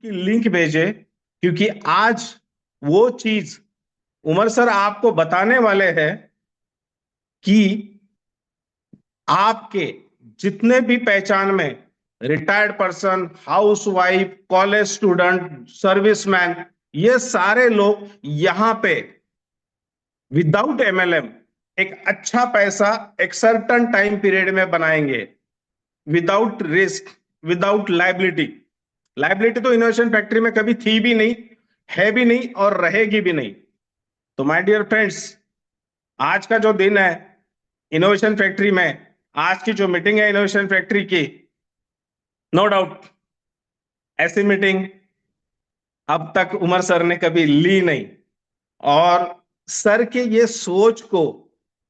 की लिंक भेजे, क्योंकि आज वो चीज उमर सर आपको बताने वाले हैं कि आपके जितने भी पहचान में retired person, house wife, college student, serviceman, ये सारे लोग यहां पे विदाउट एमएलएम एक अच्छा पैसा एक सर्टन टाइम पीरियड में बनाएंगे, without risk, without liability. Liability तो इनोवेशन फैक्ट्री में कभी थी भी नहीं, है भी नहीं और रहेगी भी नहीं। तो माय डियर फ्रेंड्स, आज का जो दिन है इनोवेशन फैक्ट्री में, आज की जो मीटिंग है इनोवेशन फैक्ट्री की, नो डाउट ऐसी मीटिंग अब तक उमर सर ने कभी ली नहीं। और सर के ये सोच को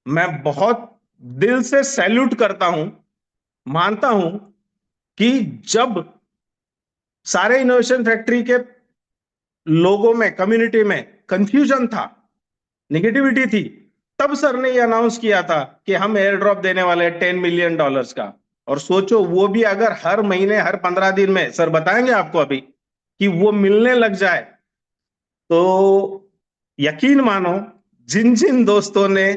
मैं बहुत दिल से सैल्यूट करता हूं, मानता हूं कि जब सारे इनोवेशन फैक्ट्री के लोगों में, कम्युनिटी में कंफ्यूजन था, निगेटिविटी थी, तब सर ने ये अनाउंस किया था कि हम एयर ड्रॉप देने वाले हैं $10 मिलियन का। और सोचो वो भी अगर हर महीने, हर 15 दिन में, सर बताएंगे आपको अभी, कि वो मिलने लग जाए, तो यकीन मानो जिन जिन दोस्तों ने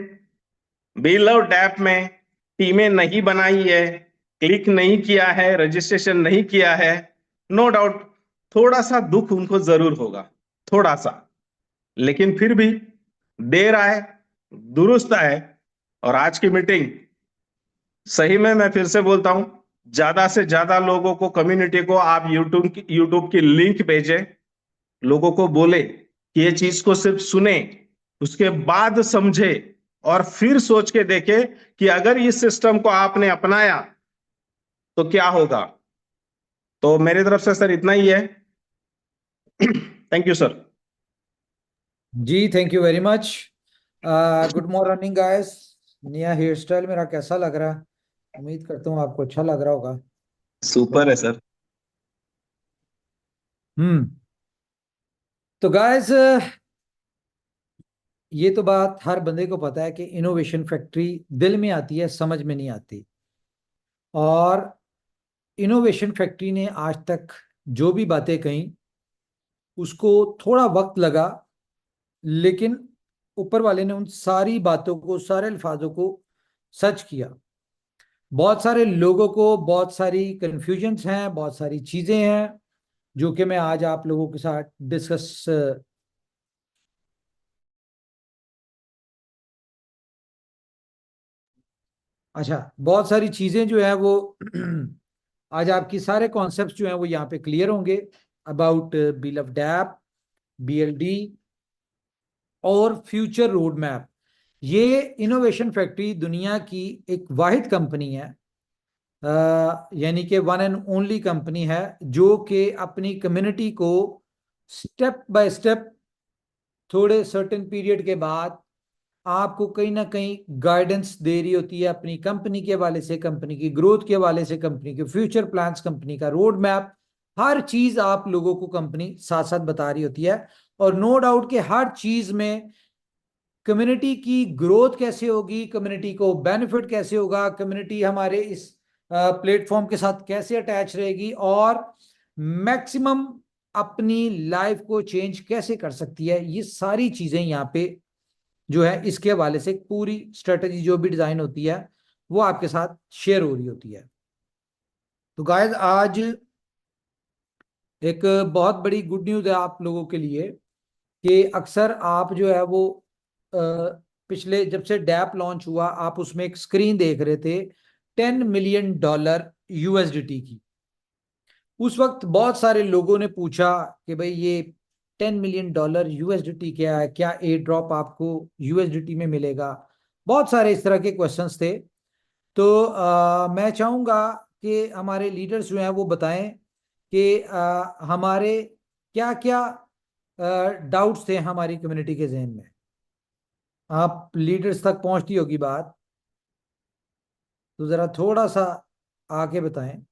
बिलव ऐप में टीमें नहीं बनाई है, क्लिक नहीं किया है, रजिस्ट्रेशन नहीं किया है, नो डाउट थोड़ा सा दुख उनको जरूर होगा, थोड़ा सा। लेकिन फिर भी देर आए दुरुस्त आए। और आज की मीटिंग सही में मैं फिर से बोलता हूं, ज्यादा से ज्यादा लोगों को, कम्युनिटी को आप यूट्यूब की लिंक भेजें, लोगों को बोले कि ये चीज को सिर्फ सुने, उसके बाद समझे और फिर सोच के देखे कि अगर इस सिस्टम को आपने अपनाया तो क्या होगा। तो मेरी तरफ से सर इतना ही है। Thank you sir. जी thank you very much. Good morning guys. नया हेयर स्टाइल मेरा कैसा लग रहा है? उम्मीद करता हूँ आपको अच्छा लग रहा होगा। सुपर है सर। हम्म। तो गाइस, ये तो बात हर बंदे को पता है कि इनोवेशन फैक्ट्री दिल में आती है, समझ में नहीं आती। और इनोवेशन फैक्ट्री ने आज तक जो भी बातें कही उसको थोड़ा वक्त लगा, लेकिन ऊपर वाले ने उन सारी बातों को, सारे अल्फाजों को सच किया। बहुत सारे लोगों को बहुत सारी कंफ्यूजन्स हैं, बहुत सारी चीजें हैं जो कि मैं आज आप लोगों के साथ डिस्कस अच्छा, बहुत सारी चीजें जो है वो आज आपकी सारे कॉन्सेप्ट्स जो हैं वो यहाँ पे क्लियर होंगे अबाउट बिलव डैप, बीएलडी और फ्यूचर रोड मैप। ये इनोवेशन फैक्ट्री दुनिया की एक वाहिद कंपनी है, यानी कि वन एंड ओनली कंपनी है जो कि अपनी कम्युनिटी को स्टेप बाय स्टेप, थोड़े सर्टेन पीरियड के बाद आपको कहीं ना कहीं गाइडेंस दे रही होती है अपनी कंपनी के हवाले से, कंपनी की ग्रोथ के हवाले से, कंपनी के फ्यूचर प्लान्स, कंपनी का रोड मैप, हर चीज आप लोगों को कंपनी साथ साथ बता रही होती है। और नो डाउट कि हर चीज में कम्युनिटी की ग्रोथ कैसे होगी, कम्युनिटी को बेनिफिट कैसे होगा, कम्युनिटी हमारे इस प्लेटफॉर्म के साथ कैसे अटैच रहेगी और मैक्सिमम अपनी लाइफ को चेंज कैसे कर सकती है, ये सारी चीजें यहाँ पे जो है इसके हवाले से पूरी स्ट्रेटजी जो भी डिजाइन होती है वो आपके साथ शेयर हो रही होती है। तो गाइस, आज एक बहुत बड़ी गुड न्यूज है आप लोगों के लिए कि अक्सर आप जो है वो पिछले जब से डैप लॉन्च हुआ आप उसमें एक स्क्रीन देख रहे थे $10 मिलियन यूएसडीटी की। उस वक्त बहुत सारे लोगों ने पूछा कि भाई ये $10 मिलियन यूएसडीटी क्या है, क्या एयर ड्रॉप आपको यूएसडीटी में मिलेगा? बहुत सारे इस तरह के क्वेश्चंस थे। तो मैं चाहूंगा कि हमारे लीडर्स जो हैं वो बताएं कि हमारे क्या क्या डाउट्स थे हमारी कम्युनिटी के जहन में। आप लीडर्स तक पहुंचती होगी बात, तो जरा थोड़ा सा आके बताएं।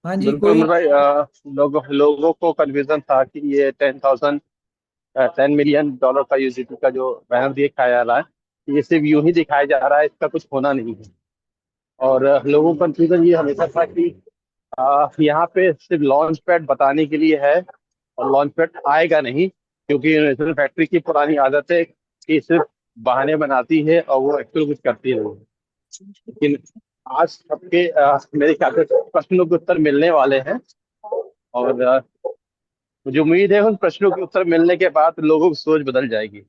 हाँ जी, बिल्कुल कोई? अमर भाई, लोगों को कन्फ्यूजन था कि ये 10 मिलियन डॉलर का यूजिटी का जो बैनर दिखाया जा रहा है, ये सिर्फ यूं ही दिखाया जा रहा है, इसका कुछ होना नहीं है। और लोगों का कंफ्यूजन ये हमेशा था कि यहाँ पे सिर्फ लॉन्च पैड बताने के लिए है और लॉन्च पैड आएगा नहीं, क्योंकि नेशनल फैक्ट्री की पुरानी आदत है कि सिर्फ बहाने बनाती है और वो एक्चुअल कुछ करती नहीं है। लेकिन आज सबके मेरे ख्याल से प्रश्नों के उत्तर मिलने वाले हैं, और मुझे उम्मीद है उन प्रश्नों के उत्तर मिलने के बाद लोगों की सोच बदल जाएगी,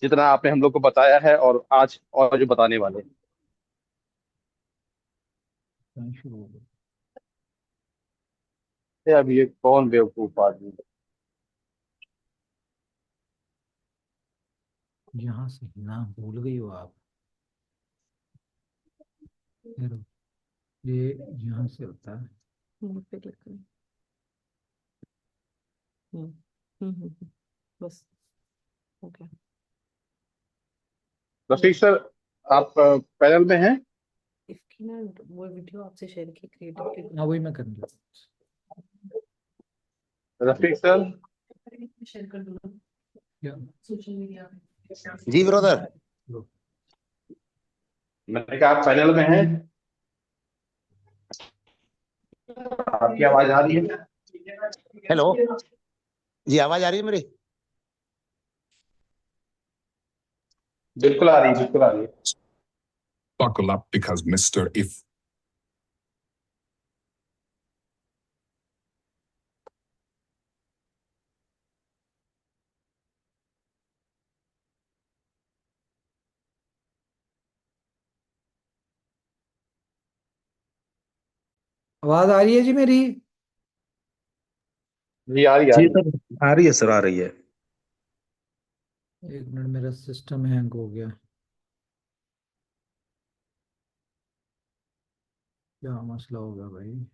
जितना आपने हम लोग को बताया है और आज और जो बताने वाले हैं। शुरू हो गया। अब ये कौन बेवकूफ आदमी है? यहाँ से ना भूल गई हो आप। फिर ये यहाँ से होता है। नोट पे क्लिक करें। बस ओके। रफीक सर, आप पैनल में हैं? इसकी ना वो वीडियो आपसे शेयर की क्रिएटिव हाँ वही मैं करूँगा। रफीक सर, शेयर कर दूंगा क्या? सोशल मीडिया पे। जी ब्रदर। मैंने कहा आप पैनल में हैं? आपकी आवाज आ रही है? हेलो जी, आवाज आ रही है मेरी? बिल्कुल आ रही है, बिल्कुल आ रही है। Buckle up because Mr. If आवाज आ रही है जी मेरी? जी आ रही है, आ जी रही है। सर, आ रही है सर, आ रही है। एक मिनट, मेरा सिस्टम हैंग हो गया। क्या मसला होगा भाई?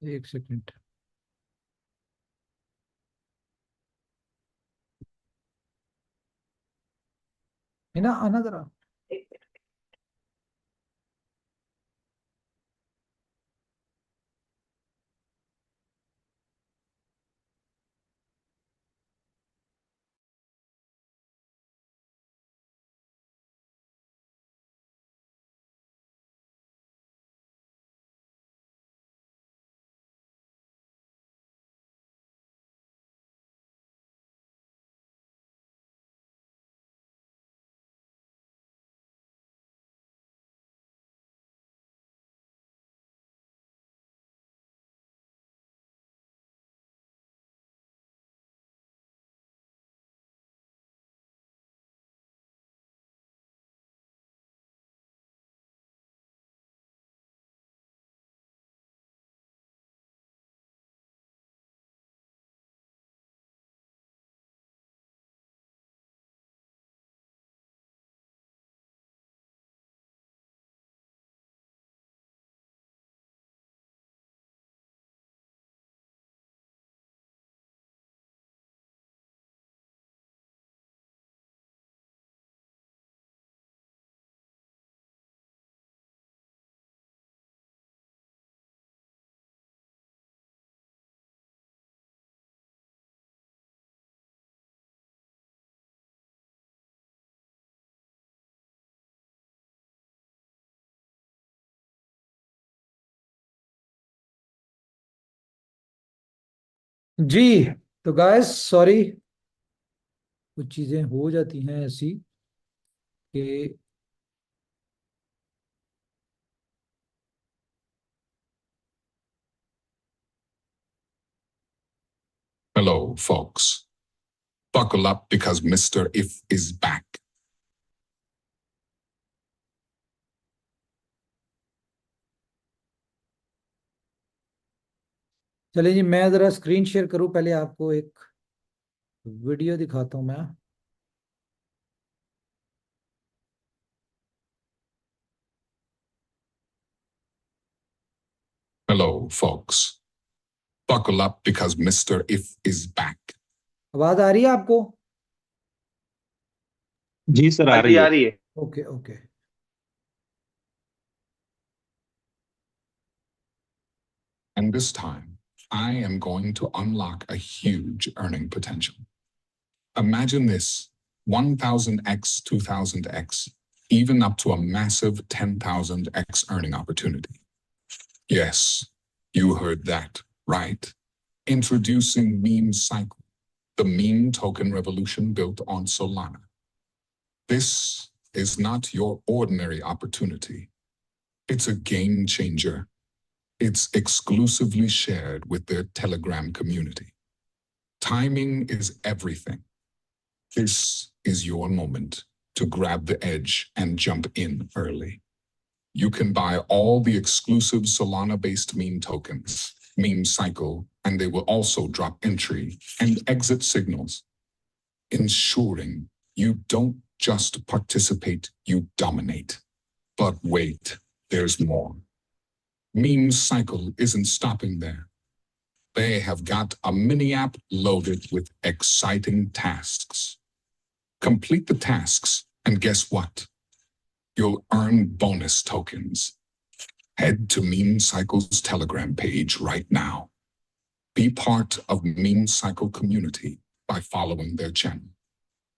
एक सेकंड। है ना, आना जरा। जी तो गाइस सॉरी, कुछ चीजें हो जाती हैं ऐसी कि hello folks. Buckle up because Mr. If is back. चलिए जी, मैं जरा स्क्रीन शेयर करूं। पहले आपको एक वीडियो दिखाता हूं मैं। Hello folks. Buckle up because Mr. If is back. आवाज आ रही है आपको? जी सर, आ हाँ रही जी, आ है। रही है। Okay okay. And this time, I am going to unlock a huge earning potential. Imagine this 1000x, 2000x, even up to a massive 10,000x earning opportunity. Yes, you heard that right. Introducing Meme Cycle, the meme token revolution built on Solana. This is not your ordinary opportunity. It's a game changer. It's exclusively shared with their Telegram community. Timing is everything. This is your moment to grab the edge and jump in early. You can buy all the exclusive Solana-based meme tokens, Meme Cycle, and they will also drop entry and exit signals, ensuring you don't just participate, you dominate. But wait, there's more. Meme Cycle isn't stopping there. They have got a mini app loaded with exciting tasks. Complete the tasks, and guess what? You'll earn bonus tokens. Head to Meme Cycle's Telegram page right now. Be part of Meme Cycle community by following their channel.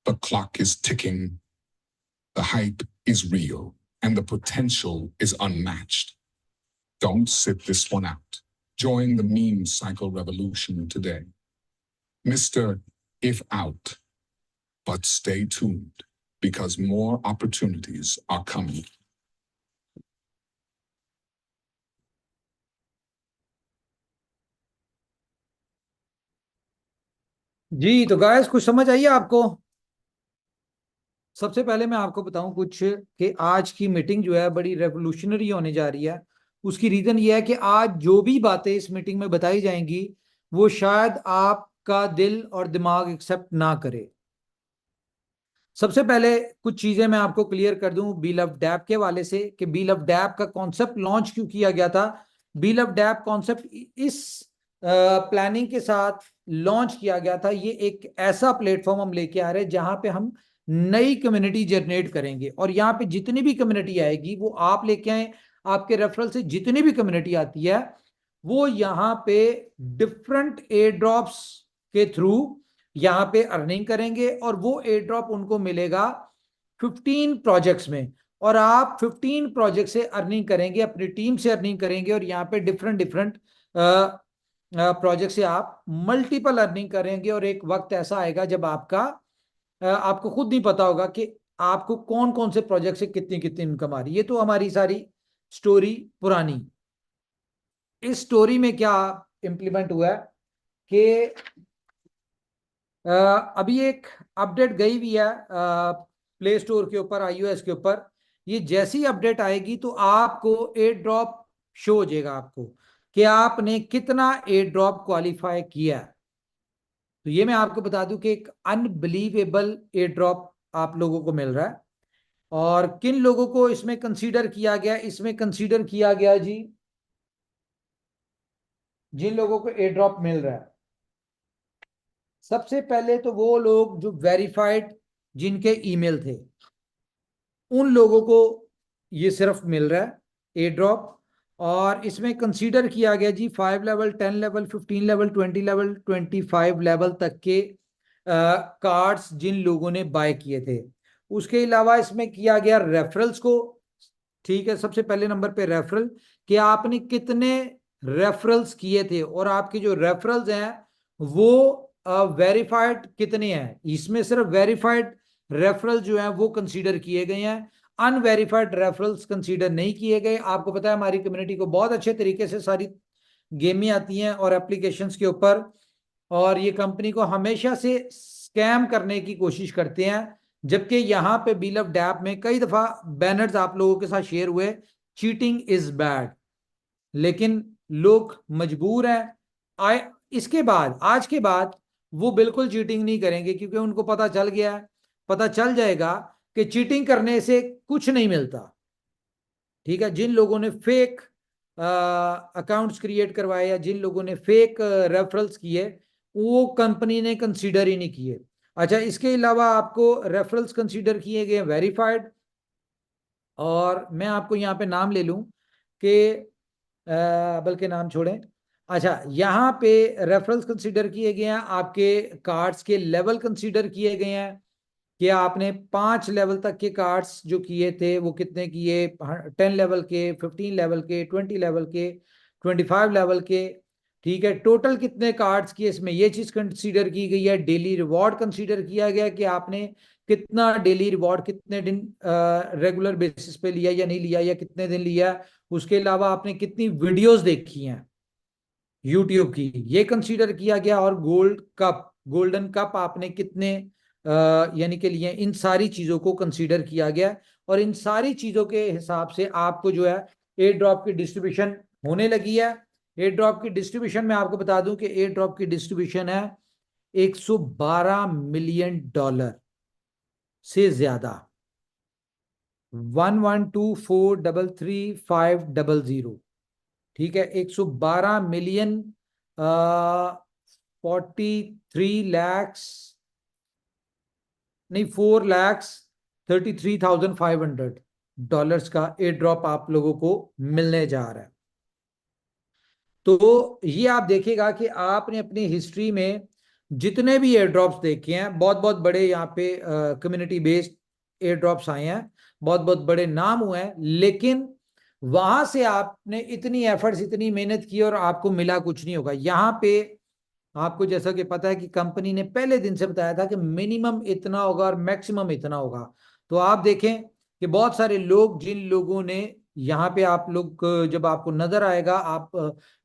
The clock is ticking. The hype is real, and the potential is unmatched. Don't sit this one out. Join the Meme Cycle revolution today. Mr. If out, but stay tuned because more opportunities are coming. जी तो guys, कुछ समझ आई है आपको? सबसे पहले मैं आपको बताऊं कुछ कि आज की मीटिंग जो है बड़ी रेवोल्यूशनरी होने जा रही है। उसकी रीजन ये है कि आज जो भी बातें इस मीटिंग में बताई जाएंगी वो शायद आपका दिल और दिमाग एक्सेप्ट ना करे। सबसे पहले कुछ चीजें मैं आपको क्लियर कर दूं बीलव डैप के हवाले से कि बीलव डैप का कॉन्सेप्ट लॉन्च क्यों किया गया था। बीलव डैप कॉन्सेप्ट इस प्लानिंग के साथ लॉन्च किया गया था। ये एक ऐसा प्लेटफॉर्म हम लेके आ रहे हैं जहां पे हम नई कम्युनिटी जनरेट करेंगे और यहाँ पे जितनी भी कम्युनिटी आएगी वो आप लेके आए। आपके रेफरल से जितनी भी कम्युनिटी आती है वो यहाँ पे डिफरेंट एयर ड्रॉप्स के थ्रू यहाँ पे अर्निंग करेंगे और वो एयर ड्रॉप उनको मिलेगा 15 प्रोजेक्ट्स में और आप 15 प्रोजेक्ट से अर्निंग करेंगे, अपनी टीम से अर्निंग करेंगे और यहाँ पे डिफरेंट डिफरेंट प्रोजेक्ट से आप मल्टीपल अर्निंग करेंगे और एक वक्त ऐसा आएगा जब आपको खुद नहीं पता होगा कि आपको कौन कौन से प्रोजेक्ट से कितनी कितनी इनकम आ रही है। ये तो हमारी सारी स्टोरी पुरानी। इस स्टोरी में क्या इंप्लीमेंट हुआ है कि अभी एक अपडेट गई हुई है प्ले स्टोर के ऊपर, iOS के ऊपर। ये जैसी अपडेट आएगी तो आपको एयर ड्रॉप शो हो जाएगा आपको कि आपने कितना एयर ड्रॉप क्वालिफाई किया। तो ये मैं आपको बता दूं कि एक अनबिलीवेबल एयर ड्रॉप आप लोगों को मिल रहा है। और किन लोगों को इसमें कंसीडर किया गया? इसमें कंसीडर किया गया जी जिन लोगों को एयर ड्रॉप मिल रहा है। सबसे पहले तो वो लोग जो वेरीफाइड जिनके ईमेल थे उन लोगों को ये सिर्फ मिल रहा है एयर ड्रॉप। और इसमें कंसीडर किया गया जी 5 level, 10 level, 15 level, 20 level, 25 level तक के कार्ड्स जिन लोगों ने बाय किए थे। उसके अलावा इसमें किया गया रेफरल्स को। ठीक है, सबसे पहले नंबर पे रेफरल कि आपने कितने रेफरल्स किए थे और आपके जो रेफरल्स हैं वो वेरीफाइड कितने हैं। इसमें सिर्फ वेरीफाइड रेफरल जो हैं वो कंसीडर किए गए हैं, अनवेरीफाइड रेफरल्स कंसीडर नहीं किए गए। आपको पता है हमारी कम्युनिटी को बहुत अच्छे तरीके से सारी गेमें आती हैं और एप्लीकेशंस के ऊपर, और ये कंपनी को हमेशा से स्कैम करने की कोशिश करते हैं। जबकि यहाँ पे बीलव डैप में कई दफा बैनर्स आप लोगों के साथ शेयर हुए, चीटिंग इज बैड, लेकिन लोग मजबूर हैं। इसके बाद आज के बाद वो बिल्कुल चीटिंग नहीं करेंगे क्योंकि उनको पता चल गया है, पता चल जाएगा कि चीटिंग करने से कुछ नहीं मिलता। ठीक है, जिन लोगों ने फेक अकाउंट्स क्रिएट करवाए या जिन लोगों ने फेक रेफरल्स किए वो कंपनी ने कंसीडर ही नहीं किए। अच्छा, इसके अलावा आपको रेफरल्स कंसीडर किए गए वेरीफाइड, और मैं आपको यहाँ पे नाम ले लूं कि बल्कि नाम छोड़ें। अच्छा, यहाँ पे रेफरल्स कंसीडर किए गए हैं, आपके कार्ड्स के लेवल कंसीडर किए गए हैं कि आपने 5 लेवल तक के कार्ड्स जो किए थे वो कितने किए, 10 लेवल के, 15 लेवल के, 20 लेवल के, 25 लेवल के, ठीक है। टोटल कितने कार्ड्स किए, इसमें ये चीज कंसीडर की गई है। डेली रिवॉर्ड कंसीडर किया गया कि आपने कितना डेली रिवॉर्ड कितने दिन रेगुलर बेसिस पे लिया या नहीं लिया, या कितने दिन लिया। उसके अलावा आपने कितनी वीडियोस देखी हैं यूट्यूब की, ये कंसीडर किया गया। और गोल्डन कप आपने कितने यानी के लिए, इन सारी चीजों को कंसीडर किया गया। और इन सारी चीजों के हिसाब से आपको जो है एयर ड्रॉप की डिस्ट्रीब्यूशन होने लगी है। एयर ड्रॉप की डिस्ट्रीब्यूशन में आपको बता दूं कि एयर ड्रॉप की डिस्ट्रीब्यूशन है $112 मिलियन से ज्यादा, 112433500, ठीक है। 112 मिलियन 43 लाख नहीं, $4,33,500 का एयर ड्रॉप आप लोगों को मिलने जा रहा है। तो ये आप देखिएगा कि आपने अपनी हिस्ट्री में जितने भी एयर ड्रॉप्स देखे हैं, बहुत बहुत बड़े यहाँ पे कम्युनिटी बेस्ड एयर ड्रॉप्स आए हैं, बहुत बहुत बड़े नाम हुए हैं, लेकिन वहां से आपने इतनी एफर्ट्स, इतनी मेहनत की और आपको मिला कुछ नहीं होगा। यहाँ पे आपको जैसा कि पता है कि कंपनी ने पहले दिन से बताया था कि मिनिमम इतना होगा और मैक्सिमम इतना होगा। तो आप देखें कि बहुत सारे लोग, जिन लोगों ने यहाँ पे, आप लोग जब आपको नजर आएगा, आप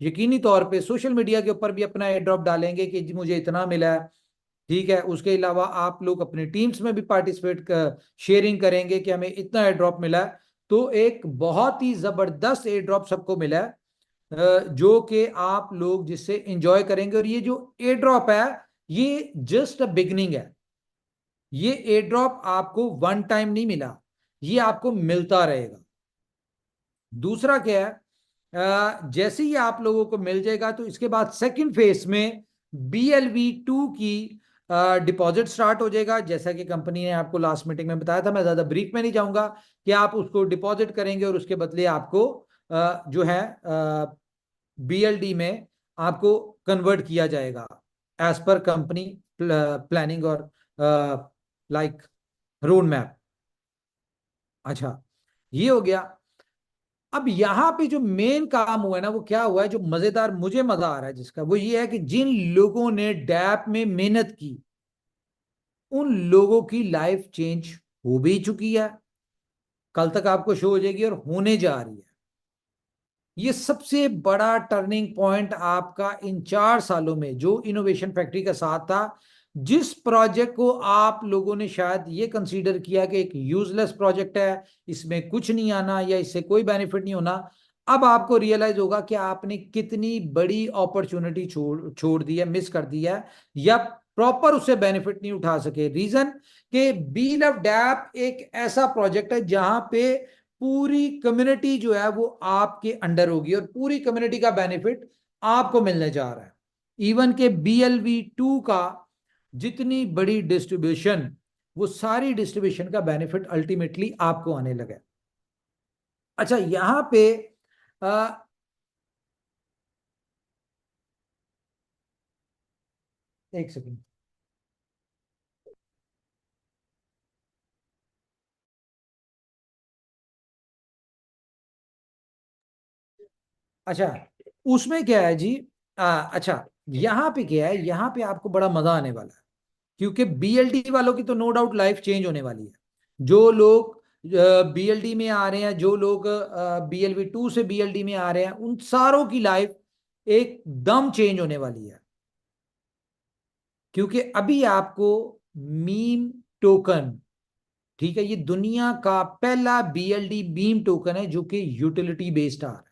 यकीनी तौर पे सोशल मीडिया के ऊपर भी अपना एयर ड्रॉप डालेंगे कि मुझे इतना मिला है, ठीक है। उसके अलावा आप लोग अपने टीम्स में भी पार्टिसिपेट शेयरिंग करेंगे कि हमें इतना एयर ड्रॉप मिला है। तो एक बहुत ही जबरदस्त एयर ड्रॉप सबको मिला है, जो कि आप लोग जिससे एंजॉय करेंगे। और ये जो एयर ड्रॉप है, ये जस्ट अ बिगनिंग है। ये एयर ड्रॉप आपको वन टाइम नहीं मिला, ये आपको मिलता रहेगा। दूसरा क्या है, जैसे ही आप लोगों को मिल जाएगा तो इसके बाद सेकंड फेज में BLV-2 की डिपॉजिट स्टार्ट हो जाएगा। जैसा कि कंपनी ने आपको लास्ट मीटिंग में बताया था, मैं ज्यादा ब्रीफ में नहीं जाऊंगा, कि आप उसको डिपॉजिट करेंगे और उसके बदले आपको जो है BLD में आपको कन्वर्ट किया जाएगा एज पर कंपनी प्लानिंग और लाइक रोड मैप। अच्छा, ये हो गया। अब यहां पे जो मेन काम हुआ है ना, वो क्या हुआ है, जो मजेदार, मुझे मजा आ रहा है जिसका, वो ये है कि जिन लोगों ने डैप में मेहनत की, उन लोगों की लाइफ चेंज हो भी चुकी है, कल तक आपको शो हो जाएगी और होने जा रही है। ये सबसे बड़ा टर्निंग पॉइंट आपका इन 4 सालों में जो इनोवेशन फैक्ट्री का साथ था। जिस प्रोजेक्ट को आप लोगों ने शायद ये कंसीडर किया कि एक यूजलेस प्रोजेक्ट है, इसमें कुछ नहीं आना या इससे कोई बेनिफिट नहीं होना, अब आपको रियलाइज होगा कि आपने कितनी बड़ी अपॉर्चुनिटी छोड़ दी है, मिस कर दी है, या प्रॉपर उससे बेनिफिट नहीं उठा सके। रीजन कि बी लव डैप एक ऐसा प्रोजेक्ट है जहां पे पूरी कम्युनिटी जो है वो आपके अंडर होगी और पूरी कम्युनिटी का बेनिफिट आपको मिलने जा रहा है। इवन के BLV-2 का जितनी बड़ी डिस्ट्रीब्यूशन, वो सारी डिस्ट्रीब्यूशन का बेनिफिट अल्टीमेटली आपको आने लगा। अच्छा, यहां पे एक सेकंड, अच्छा उसमें क्या है जी, अच्छा यहां पे क्या है, यहां पे आपको बड़ा मजा आने वाला है, क्योंकि BLD वालों की तो नो डाउट लाइफ चेंज होने वाली है। जो लोग BLD में आ रहे हैं, जो लोग BLV-2 से BLD में आ रहे हैं, उन सारों की लाइफ एकदम चेंज होने वाली है। क्योंकि अभी आपको मीम टोकन, ठीक है, ये दुनिया का पहला BLD मीम टोकन है जो कि यूटिलिटी बेस्ड आ रहा है।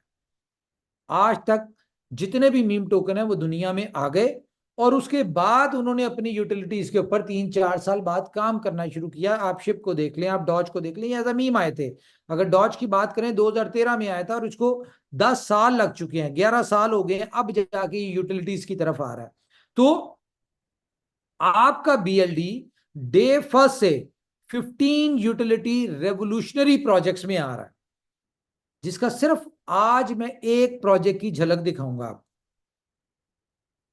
आज तक जितने भी मीम टोकन है वो दुनिया में आ गए, और उसके बाद उन्होंने अपनी यूटिलिटीज के ऊपर 3-4 साल बाद काम करना शुरू किया। आप शिप को देख लें, आप डॉज को देख लें, एज अ मीम आए थे। अगर डॉज की बात करें 2013 में आया था और उसको 10 साल लग चुके हैं, 11 साल हो गए हैं, अब जाके यूटिलिटीज की तरफ आ रहा है। तो आपका BLD डे फर्स्ट से 15 यूटिलिटी रेवोल्यूशनरी प्रोजेक्ट्स में आ रहा है, जिसका सिर्फ आज मैं एक प्रोजेक्ट की झलक दिखाऊंगा आपको।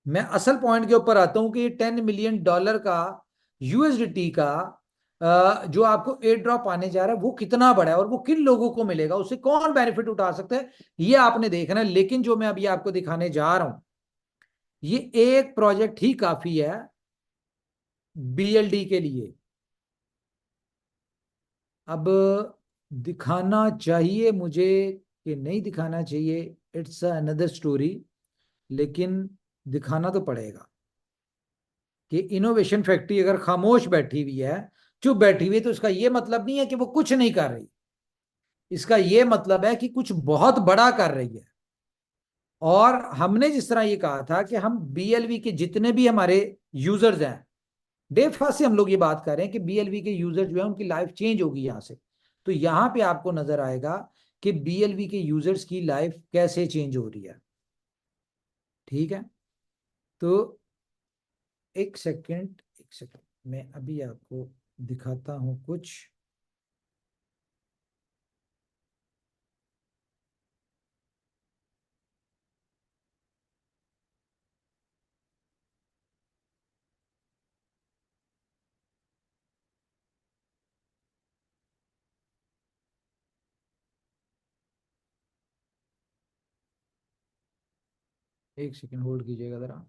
मैं असल पॉइंट के ऊपर आता हूं कि $10 मिलियन का USDT का जो आपको एयर ड्रॉप आने जा रहा है वो कितना बड़ा है और वो किन लोगों को मिलेगा, उससे कौन बेनिफिट उठा सकता है, ये आपने देखना है। लेकिन जो मैं अभी आपको दिखाने जा रहा हूं, ये एक प्रोजेक्ट ही काफी है BLD के लिए। अब दिखाना चाहिए मुझे कि नहीं दिखाना चाहिए, इट्स अनदर स्टोरी, लेकिन दिखाना तो पड़ेगा कि इनोवेशन फैक्ट्री अगर खामोश बैठी हुई है, चुप बैठी हुई है, तो इसका यह मतलब नहीं है कि वो कुछ नहीं कर रही। इसका यह मतलब है कि कुछ बहुत बड़ा कर रही है। और हमने जिस तरह ये कहा था कि हम BLV के जितने भी हमारे यूजर्स हैं, डे फर्स्ट से हम लोग ये बात कर रहे हैं कि BLV के यूजर जो है उनकी लाइफ चेंज होगी यहां से। तो यहां पे आपको नजर आएगा कि BLV के यूजर्स की लाइफ कैसे चेंज हो रही है। ठीक है, तो एक सेकंड मैं अभी आपको दिखाता हूं कुछ। एक सेकंड होल्ड कीजिएगा जरा।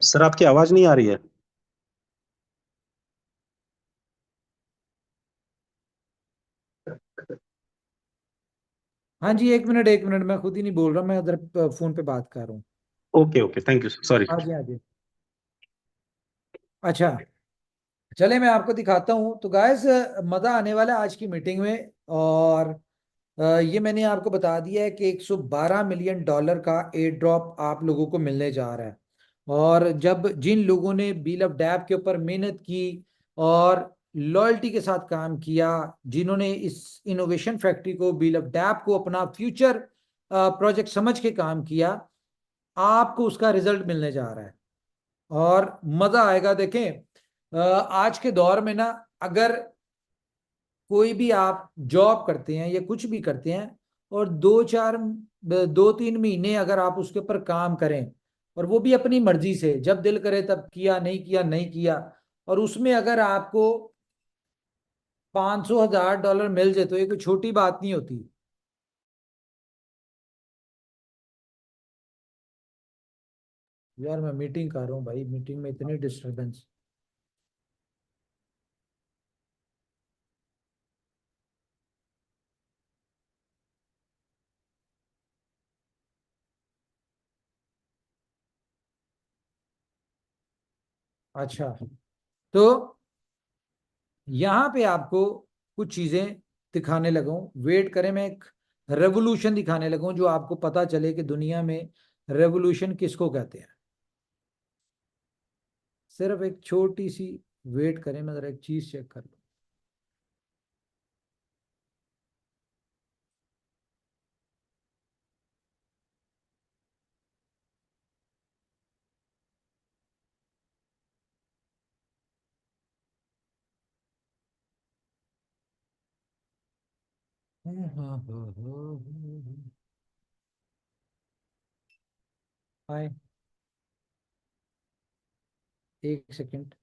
सर आपकी आवाज नहीं आ रही है। हाँ जी, एक मिनट मैं खुद ही नहीं बोल रहा, मैं उधर फोन पे बात कर रहा हूँ। Okay okay, thank you sorry. हाँ जी, हाँ जी। अच्छा, चले मैं आपको दिखाता हूँ। तो गाइस, मजा आने वाला है आज की मीटिंग में। और ये मैंने आपको बता दिया है कि $112 मिलियन का एयर ड्रॉप आप लोगों को मिलने जा रहा है। और जब जिन लोगों ने बील ऑफ डैप के ऊपर मेहनत की और लॉयल्टी के साथ काम किया, जिन्होंने इस इनोवेशन फैक्ट्री को, बील ऑफ डैप को अपना फ्यूचर प्रोजेक्ट समझ के काम किया, आपको उसका रिजल्ट मिलने जा रहा है और मजा आएगा। देखें, आज के दौर में ना, अगर कोई भी आप जॉब करते हैं या कुछ भी करते हैं और 2-3 महीने अगर आप उसके ऊपर काम करें, और वो भी अपनी मर्जी से, जब दिल करे तब किया, नहीं किया नहीं किया, और उसमें अगर आपको 500,000 डॉलर मिल जाए तो ये कोई छोटी बात नहीं होती। यार मैं मीटिंग कर रहा हूँ भाई, मीटिंग में इतनी डिस्टरबेंस। अच्छा, तो यहां पे आपको कुछ चीजें दिखाने लगा हूं, वेट करें, मैं एक रेवोल्यूशन दिखाने लगा हूं जो आपको पता चले कि दुनिया में रेवोल्यूशन किसको कहते हैं। सिर्फ एक छोटी सी वेट करें, मैं जरा एक चीज चेक कर लूं। हाय, एक सेकंड।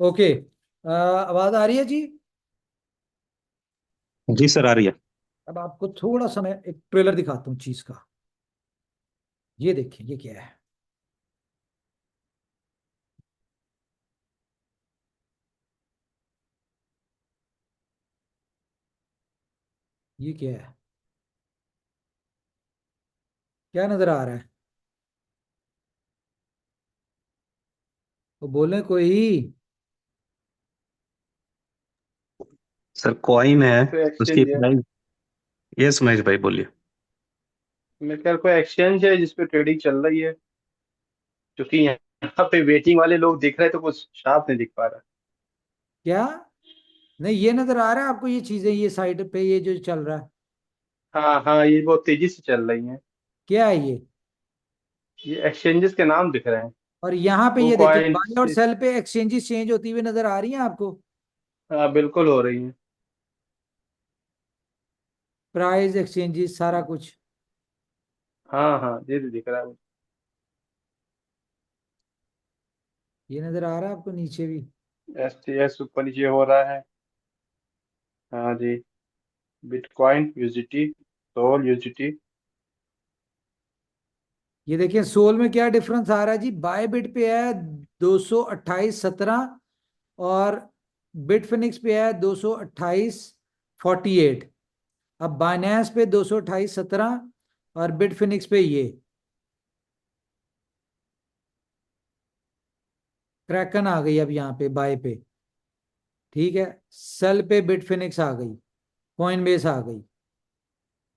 ओके, आवाज आ रही है जी? जी सर, आ रही है। अब आपको थोड़ा सा मैं एक ट्रेलर दिखाता हूँ चीज का। ये देखिए, ये क्या है? ये क्या है? क्या नजर आ रहा है? वो बोले कोई। सर कॉइन है, कोई उसकी एक्सचेंज है? प्राइस। यस महेश भाई बोलिए। मेरे ख्याल कोई एक्सचेंज है जिसपे ट्रेडिंग चल रही है, क्योंकि यहाँ पे वेटिंग वाले लोग दिख रहे हैं तो कुछ साफ नहीं दिख पा रहा। क्या? नहीं, ये नजर आ रहा है आपको ये चीजें, ये साइड पे ये जो चल रहा है? हाँ हाँ, ये बहुत तेजी से चल रही हैं। क्या है ये? ये एक्सचेंजेस के नाम दिख रहे हैं। और यहाँ पे वो ये देखें, कॉइन, बाय और सेल पे एक्सचेंजेस चेंज होती हुई नजर आ रही हैं आपको? हाँ बिल्कुल हो रही हैं। प्राइस, एक्सचेंजेस, सारा कुछ। हाँ हाँ, ये तो दिख रहा है। ये नजर आ रहा है आपको नीचे भी? STS ऊपर नीचे हो रहा है। हाँ जी, बिटकॉइन यूजिटी, सोल यूजिटी। ये देखिए सोल में क्या डिफरेंस आ रहा है जी, बाय बिट पे है 228.17 और बिट फिनिक्स पे है 228.48। अब बाइनेंस पे 228.17 और बिट फिनिक्स पे ये क्रैकन आ गई अब यहाँ पे बाय पे, ठीक है। सेल पे बिट फिनिक्स आ गई, कॉइन बेस आ गई।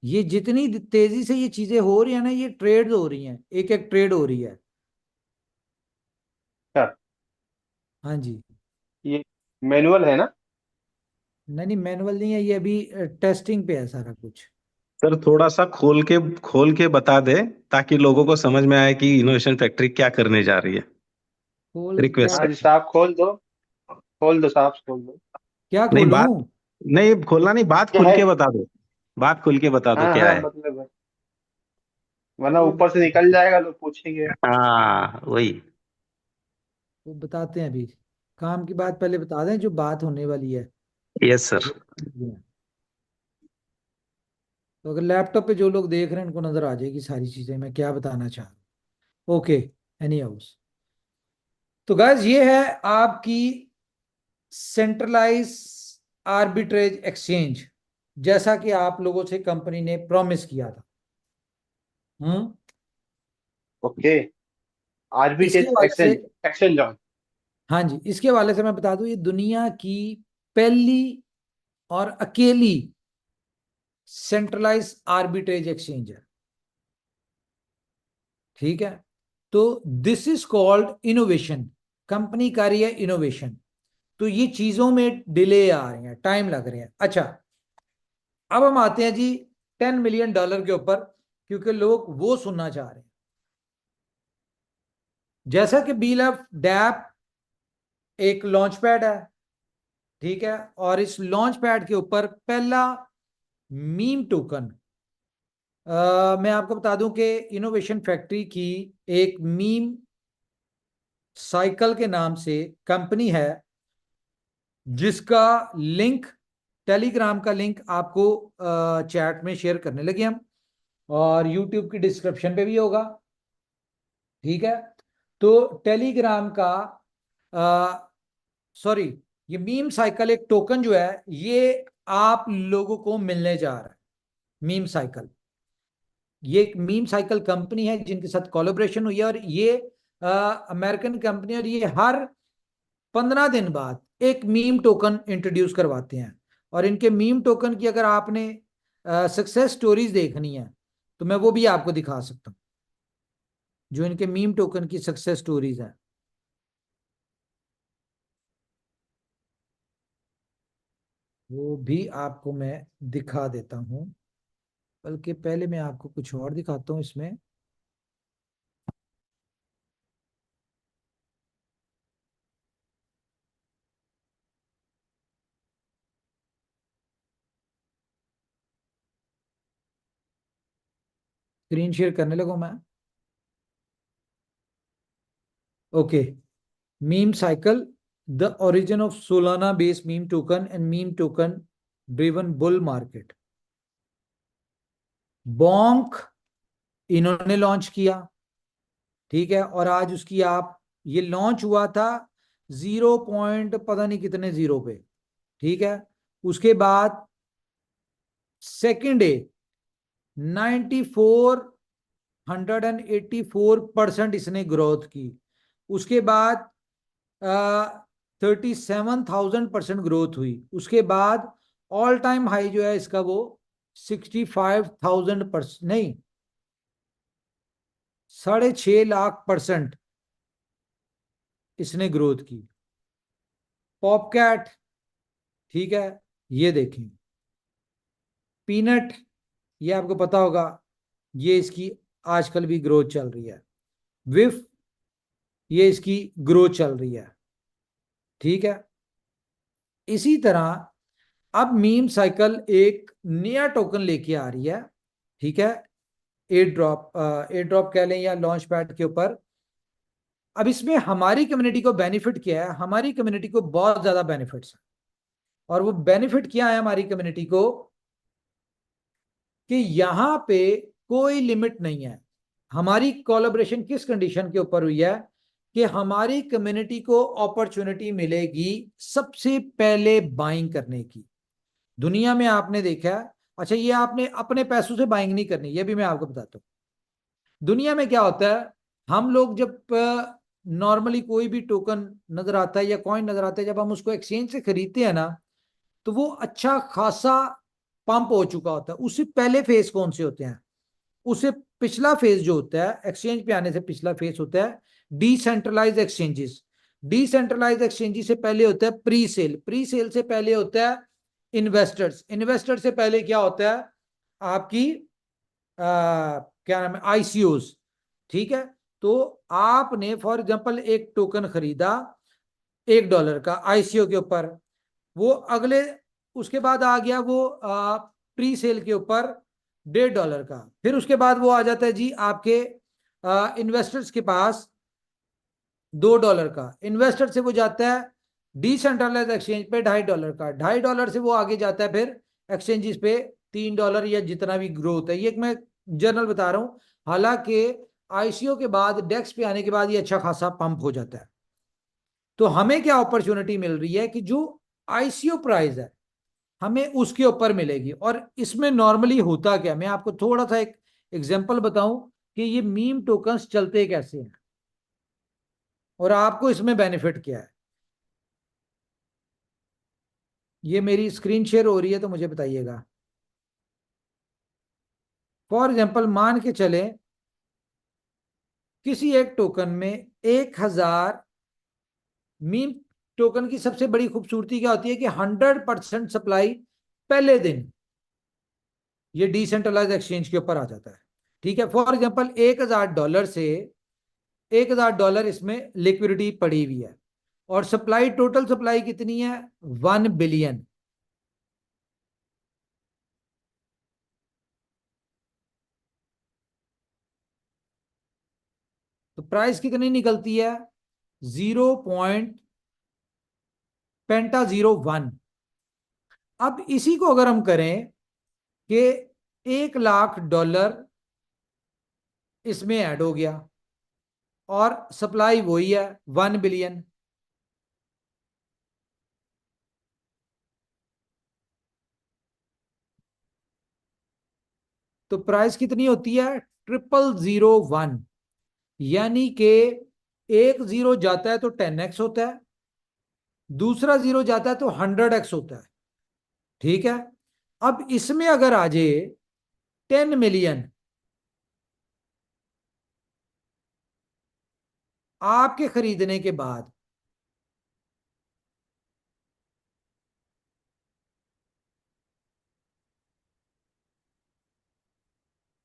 ये जितनी तेजी से ये चीजें हो रही है ना, ये ट्रेड हो रही हैं, एक एक ट्रेड हो रही है। अच्छा, हाँ जी। ये मैनुअल है ना? नहीं नहीं, मैनुअल नहीं है ये, अभी टेस्टिंग पे है सारा कुछ। सर थोड़ा सा खोल के बता दे ताकि लोगों को समझ में आए कि इनोवेशन फैक्ट्री क्या करने जा रही है। खोल क्या? रिक्वेस्ट हाँ है। जी साहब, खोल दो साहब, खोल दो। क्या नहीं खोलूं? बात, नहीं खोलना नहीं, बात क्या खुल है? के बता दो। बात खुल के बता दो हाँ क्या हाँ, है। मतलब वरना वो ऊपर से निकल जाएगा, लोग पूछेंगे। हाँ वही। वो बताते हैं अभी, काम की बात पहले बता दें जो बात होने वाली है। Yes sir. तो अगर लैपटॉप पे जो लोग देख रहे हैं उनको नजर आ जाएगी सारी चीजें मैं क्या बताना चाह रहा हूँ। Okay, any house. तो गाइस ये है आपकी सेंट्रलाइज आर्बिट्रेज एक्सचेंज, जैसा कि आप लोगों से कंपनी ने प्रॉमिस किया था। ओके, इसके आर्बिट्रेज हवाले से, एक्सचेंज, एक्सचेंज ऑन। हाँ जी, इसके हवाले से मैं बता दूं, ये दुनिया की पहली और अकेली सेंट्रलाइज आर्बिट्रेज एक्सचेंज है, ठीक है। तो this is called innovation, company का रही है इनोवेशन। तो ये चीजों में डिले आ रहे हैं, टाइम लग रहे हैं। अच्छा, अब हम आते हैं जी $10 मिलियन के ऊपर, क्योंकि लोग वो सुनना चाह रहे हैं। जैसा कि बीएलएफ डैप एक लॉन्च पैड है, ठीक है, और इस लॉन्च पैड के ऊपर पहला मीम टोकन, मैं आपको बता दूं कि इनोवेशन फैक्ट्री की एक मीम साइकिल के नाम से कंपनी है, जिसका लिंक, टेलीग्राम का लिंक आपको चैट में शेयर करने लगे हम, और यूट्यूब की डिस्क्रिप्शन पे भी होगा, ठीक है। तो टेलीग्राम का, सॉरी, ये मीम साइकिल एक टोकन जो है, ये आप लोगों को मिलने जा रहा है। मीम साइकिल, ये एक मीम साइकिल कंपनी है जिनके साथ कोलैबोरेशन हुई है, और ये अमेरिकन कंपनी, और ये हर 15 दिन बाद एक मीम टोकन इंट्रोड्यूस करवाते हैं। और इनके मीम टोकन की अगर आपने सक्सेस स्टोरीज देखनी है तो मैं वो भी आपको दिखा सकता हूं, जो इनके मीम टोकन की सक्सेस स्टोरीज है। वो भी आपको मैं दिखा देता हूं, बल्कि पहले मैं आपको कुछ और दिखाता हूं इसमें। स्क्रीन शेयर करने लगूं मैं। Okay, meme cycle, the origin of Solana based meme token and meme token driven bull market. Bonk इन्होंने लॉन्च किया, ठीक है, और आज उसकी आप, ये लॉन्च हुआ था 0 पॉइंट पता नहीं कितने जीरो पे, ठीक है। उसके बाद सेकेंड डे 9484% इसने ग्रोथ की। उसके बाद 37,000% ग्रोथ हुई। उसके बाद ऑल टाइम हाई जो है इसका, वो 65,000%, नहीं, 6.5 लाख% इसने ग्रोथ की। पॉपकैट, ठीक है, ये देखें। पीनट, ये आपको पता होगा, ये इसकी आजकल भी ग्रोथ चल रही है। विफ, ये इसकी ग्रोथ चल रही है, ठीक है। इसी तरह अब मीम साइकिल एक नया टोकन लेके आ रही है, ठीक है, एयर ड्रॉप कह लें या लॉन्च पैड के ऊपर, अब इसमें हमारी कम्युनिटी को बेनिफिट क्या है? हमारी कम्युनिटी को बहुत ज्यादा बेनिफिट्स है। और वो बेनिफिट क्या है हमारी कम्युनिटी को? कि यहां पे कोई लिमिट नहीं है। हमारी कोलैबोरेशन किस कंडीशन के ऊपर हुई है? कि हमारी कम्युनिटी को अपॉर्चुनिटी मिलेगी सबसे पहले बाइंग करने की। दुनिया में आपने देखा है, अच्छा ये आपने अपने पैसों से बाइंग नहीं करनी, ये भी मैं आपको बताता हूँ। दुनिया में क्या होता है, हम लोग जब नॉर्मली कोई भी टोकन नजर आता है या कॉइन नजर आता है, जब हम उसको एक्सचेंज से खरीदते हैं ना, तो वो अच्छा खासा पंप हो चुका होता है। उससे पहले फेज कौन से होते हैं? उससे पिछला फेज जो होता है, एक्सचेंज पे आने से पिछला फेज होता है डिसेंट्रलाइज एक्सचेंजेस। डिसेंट्रलाइज एक्सचेंजेस से पहले होता है प्री सेल। प्री सेल से पहले होता है इन्वेस्टर्स। इन्वेस्टर से पहले क्या होता है? आपकी क्या नाम है, आईसीओस। ठीक है, तो आपने फॉर एग्जांपल एक टोकन खरीदा $1 का आईसीओ के ऊपर, वो अगले उसके बाद आ गया वो प्री सेल के ऊपर $1.5 का। फिर उसके बाद वो आ जाता है जी आपके इन्वेस्टर्स के पास $2 का। इन्वेस्टर से वो जाता है डिसेंट्रलाइज एक्सचेंज पे $2.5 का। $2.5 से वो आगे जाता है फिर एक्सचेंजेस पे $3 या जितना भी ग्रोथ है। ये मैं जनरल बता रहा हूं, हालांकि आईसीओ के बाद डेक्स पे आने के बाद ये अच्छा खासा पंप हो जाता है। तो हमें क्या अपॉर्चुनिटी मिल रही है कि जो आईसीओ प्राइस है हमें उसके ऊपर मिलेगी। और इसमें नॉर्मली होता क्या, मैं आपको थोड़ा सा एक एग्जांपल बताऊं कि ये मीम टोकन्स चलते कैसे हैं और आपको इसमें बेनिफिट क्या है। ये मेरी स्क्रीन शेयर हो रही है तो मुझे बताइएगा। फॉर एग्जांपल मान के चले किसी एक टोकन में 1000 मीम टोकन की सबसे बड़ी खूबसूरती क्या होती है कि 100% सप्लाई पहले दिन ये डिसेंट्रलाइज एक्सचेंज के ऊपर आ जाता है। ठीक है, फॉर एग्जांपल $1000 से $1000 इसमें लिक्विडिटी पड़ी हुई है और सप्लाई, टोटल सप्लाई कितनी है? 1 बिलियन। तो प्राइस कितनी निकलती है? 0.01। अब इसी को अगर हम करें कि $1,00,000 इसमें ऐड हो गया और सप्लाई वही है 1 बिलियन, तो प्राइस कितनी होती है? 0001। यानी कि एक जीरो जाता है तो 10x होता है, दूसरा जीरो जाता है तो 100x होता है। ठीक है, अब इसमें अगर आ जाए 10 मिलियन, आपके खरीदने के बाद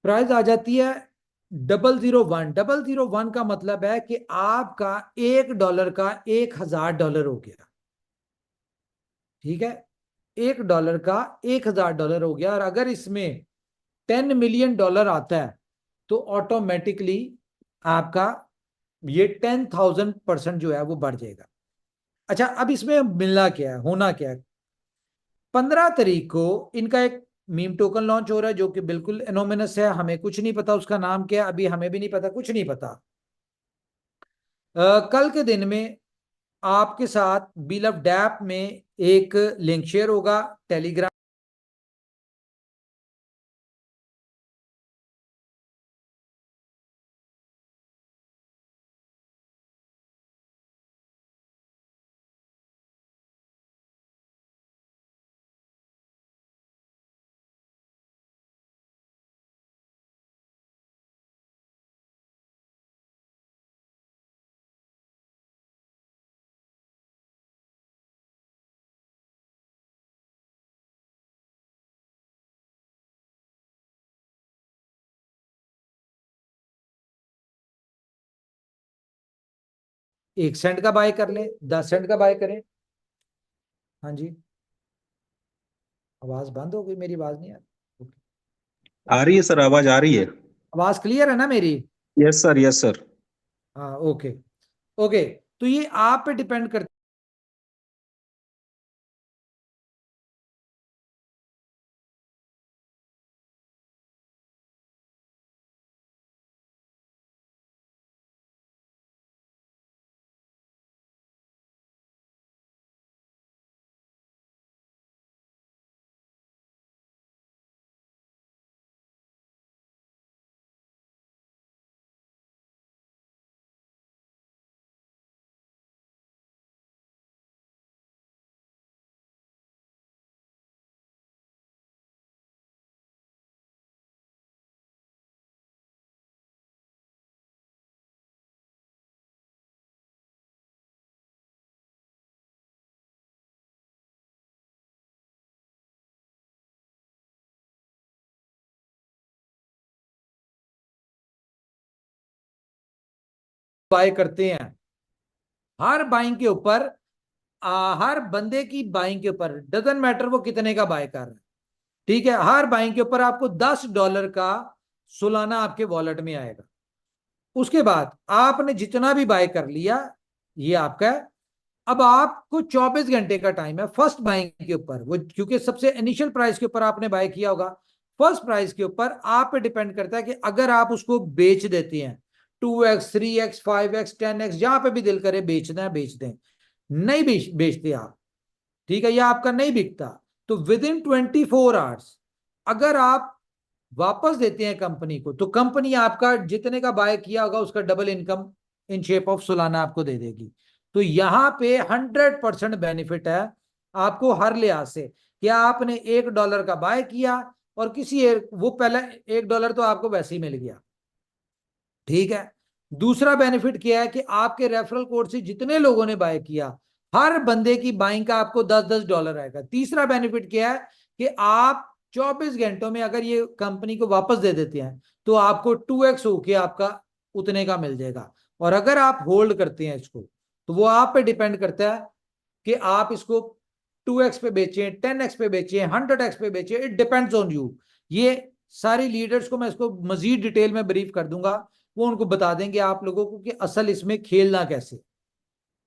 प्राइस आ जाती है 001। 001 का मतलब है कि आपका $1 का $1000 हो गया। ठीक है, $1 का $1000 हो गया। और अगर इसमें $10 मिलियन आता है तो ऑटोमेटिकली आपका ये 10,000% जो है वो बढ़ जाएगा। अच्छा, अब इसमें मिलना क्या है, होना क्या है? 15 तारीख को इनका एक मीम टोकन लॉन्च हो रहा है जो कि बिल्कुल एनोमिनस है, हमें कुछ नहीं पता उसका नाम क्या है, अभी हमें भी नहीं पता, कुछ नहीं पता। कल के दिन में आपके साथ बिलव डैप में एक लिंक शेयर होगा टेलीग्राम। $1 का बाय कर ले, $10 का बाय करें। हाँ जी, आवाज बंद हो गई, मेरी आवाज नहीं आ रही। आ रही है सर, आवाज आ रही है। आवाज क्लियर है ना मेरी? Yes sir, yes sir. हाँ ओके। ओके, तो ये आप पे डिपेंड करता बाय करते हैं, हर बाइंग के ऊपर हर बंदे की बाइंग के ऊपर, डजंट मैटर वो कितने का बाय कर रहा है, ठीक है, हर बाइंग के ऊपर आपको $10 का सालाना आपके वॉलेट में आएगा। उसके बाद आपने जितना भी बाय कर लिया ये आपका है। अब आपको 24 घंटे का टाइम है फर्स्ट बाइंग के ऊपर, वो क्योंकि सबसे इनिशियल प्राइस के ऊपर आपने बाय किया होगा, फर्स्ट प्राइस के ऊपर आप पे डिपेंड करता है कि अगर आप उसको बेच देते हैं 2x 3x 5x 10x जहां पे भी दिल करे बेचना है बेच दें, नहीं बेचते आप, ठीक है, या आपका नहीं बिकता तो विद इन 24 आवर्स अगर आप वापस देते हैं कंपनी को तो कंपनी आपका जितने का बाय किया होगा उसका double income in shape of सालाना आपको दे देगी। तो यहां पे 100% बेनिफिट है आपको हर लिहाज से, कि आपने $1 का बाय किया और वो पहले $1 तो आपको वैसे ही मिल गया, ठीक है। दूसरा बेनिफिट क्या है कि आपके रेफरल कोड से जितने लोगों ने बाय किया हर बंदे की बाइंग का आपको $10 आएगा। तीसरा बेनिफिट क्या है कि आप 24 घंटों में अगर ये कंपनी को वापस दे देते हैं तो आपको 2x होके आपका उतने का मिल जाएगा। और अगर आप होल्ड करते हैं इसको तो वो आप पे डिपेंड करता है कि आप इसको 2x पे बेचें, 10x पे बेचें, 100x पे बेचें, इट डिपेंड्स ऑन यू। ये सारी लीडर्स को मैं इसको मजीद डिटेल में ब्रीफ कर दूंगा, वो उनको बता देंगे आप लोगों को कि असल इसमें खेलना कैसे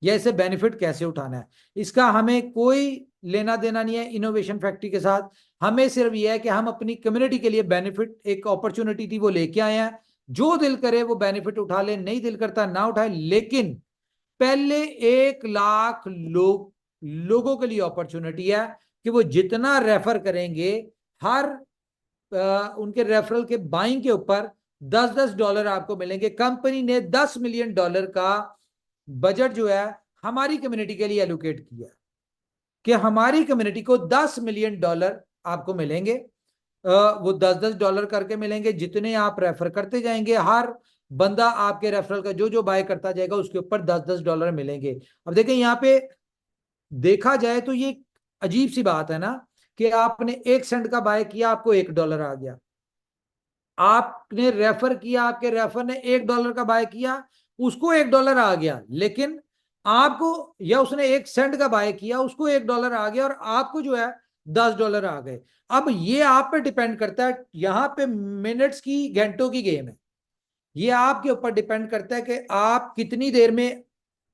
या इसे बेनिफिट कैसे उठाना है। इसका हमें कोई लेना देना नहीं है इनोवेशन फैक्ट्री के साथ, हमें सिर्फ यह है कि हम अपनी कम्युनिटी के लिए बेनिफिट, एक अपॉर्चुनिटी थी वो लेके आए हैं, जो दिल करे वो बेनिफिट उठा ले, नहीं दिल करता ना उठाए, लेकिन पहले 1 लाख लोगों के लिए अपॉर्चुनिटी है कि वो जितना रेफर करेंगे हर उनके रेफरल के बाइंग के ऊपर $10 आपको मिलेंगे। कंपनी ने $10 मिलियन का बजट जो है हमारी कम्युनिटी के लिए एलोकेट किया कि हमारी कम्युनिटी को $10 मिलियन आपको मिलेंगे, वो $10 करके मिलेंगे, जितने आप रेफर करते जाएंगे हर बंदा आपके रेफरल का जो बाय करता जाएगा उसके ऊपर $10 मिलेंगे। अब देखें यहाँ पे देखा जाए तो ये अजीब सी बात है ना कि आपने 1 सेंट का बाय किया आपको $1 आ गया, आपने रेफर किया, आपके रेफर ने $1 का बाय किया उसको $1 आ गया, लेकिन आपको, या उसने 1 सेंट का बाय किया उसको $1 आ गया और आपको जो है $10 आ गए। अब ये आप पे डिपेंड करता है, यहां पे मिनट्स की घंटों की गेम है, ये आपके ऊपर डिपेंड करता है कि आप कितनी देर में,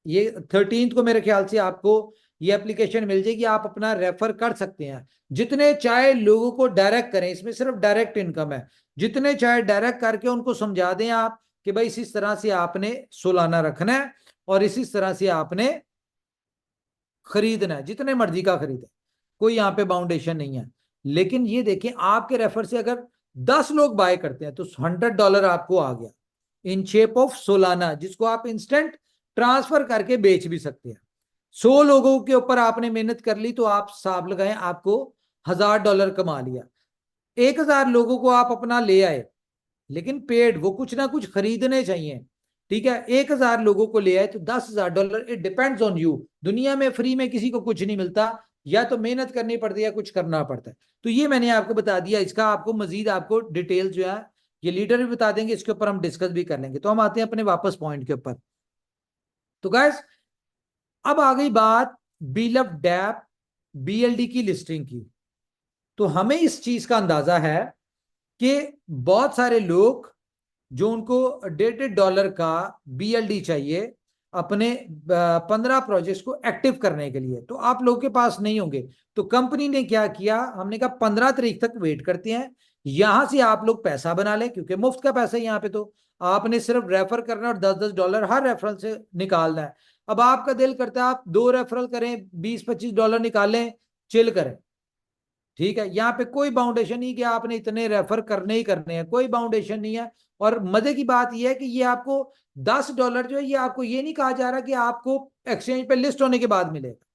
ये 13 को मेरे ख्याल से आपको ये एप्लीकेशन मिल जाएगी, आप अपना रेफर कर सकते हैं, जितने चाहे लोगों को डायरेक्ट करें, इसमें सिर्फ डायरेक्ट इनकम है, जितने चाहे डायरेक्ट करके उनको समझा दें आप कि भाई इस तरह से आपने सालाना रखना है और इसी तरह से आपने खरीदना है, जितने मर्जी का खरीदे, कोई यहाँ पे बाउंडेशन नहीं है। लेकिन ये देखें आपके रेफर से अगर 10 लोग बाय करते हैं तो $100 आपको आ गया इन शेप ऑफ सालाना, जिसको आप इंस्टेंट ट्रांसफर करके बेच भी सकते हैं। 100 लोगों के ऊपर आपने मेहनत कर ली तो आप हिसाब लगाएं आपको $1000 कमा लिया। 1000 लोगों को आप अपना ले आए, लेकिन पेड, वो कुछ ना कुछ खरीदने चाहिए, ठीक है, 1000 लोगों को ले आए तो $10,000, इट डिपेंड्स ऑन यू। दुनिया में फ्री में किसी को कुछ नहीं मिलता, या तो मेहनत करनी पड़ती है या कुछ करना पड़ता है। तो ये मैंने आपको बता दिया, इसका आपको मजीद आपको डिटेल जो है ये लीडर भी बता देंगे, इसके ऊपर हम डिस्कस भी कर लेंगे। तो हम आते हैं अपने वापस पॉइंट के ऊपर। तो गाइस अब आ गई बात बीलफ डैप बीएलडी की लिस्टिंग की। तो हमें इस चीज का अंदाजा है कि बहुत सारे लोग जो उनको $1.5 का बीएलडी चाहिए अपने 15 प्रोजेक्ट्स को एक्टिव करने के लिए, तो आप लोगों के पास नहीं होंगे। तो कंपनी ने क्या किया, हमने कहा 15 तारीख तक वेट करते हैं, यहां से आप लोग पैसा बना लें, क्योंकि मुफ्त का पैसा है यहाँ पे, तो आपने सिर्फ रेफर करना है और $10 हर रेफरल से निकालना है। अब आपका दिल करता है आप 2 रेफरल करें, $20-25 निकालें, चिल करें, ठीक है। यहाँ पे कोई बाउंडेशन नहीं कि आपने इतने रेफर करने ही करने हैं, कोई बाउंडेशन नहीं है। और मजे की बात यह है कि ये आपको $10 जो है, ये आपको ये नहीं कहा जा रहा कि आपको एक्सचेंज पे लिस्ट होने के बाद मिलेगा,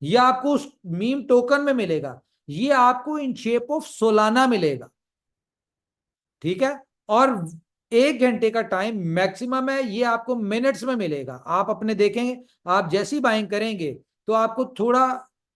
ये आपको उस मीम टोकन में मिलेगा, ये आपको इन शेप ऑफ सोलाना मिलेगा, ठीक है। और 1 घंटे का टाइम मैक्सिमम है, ये आपको मिनट्स में मिलेगा। आप अपने देखेंगे, आप जैसी बाइंग करेंगे तो आपको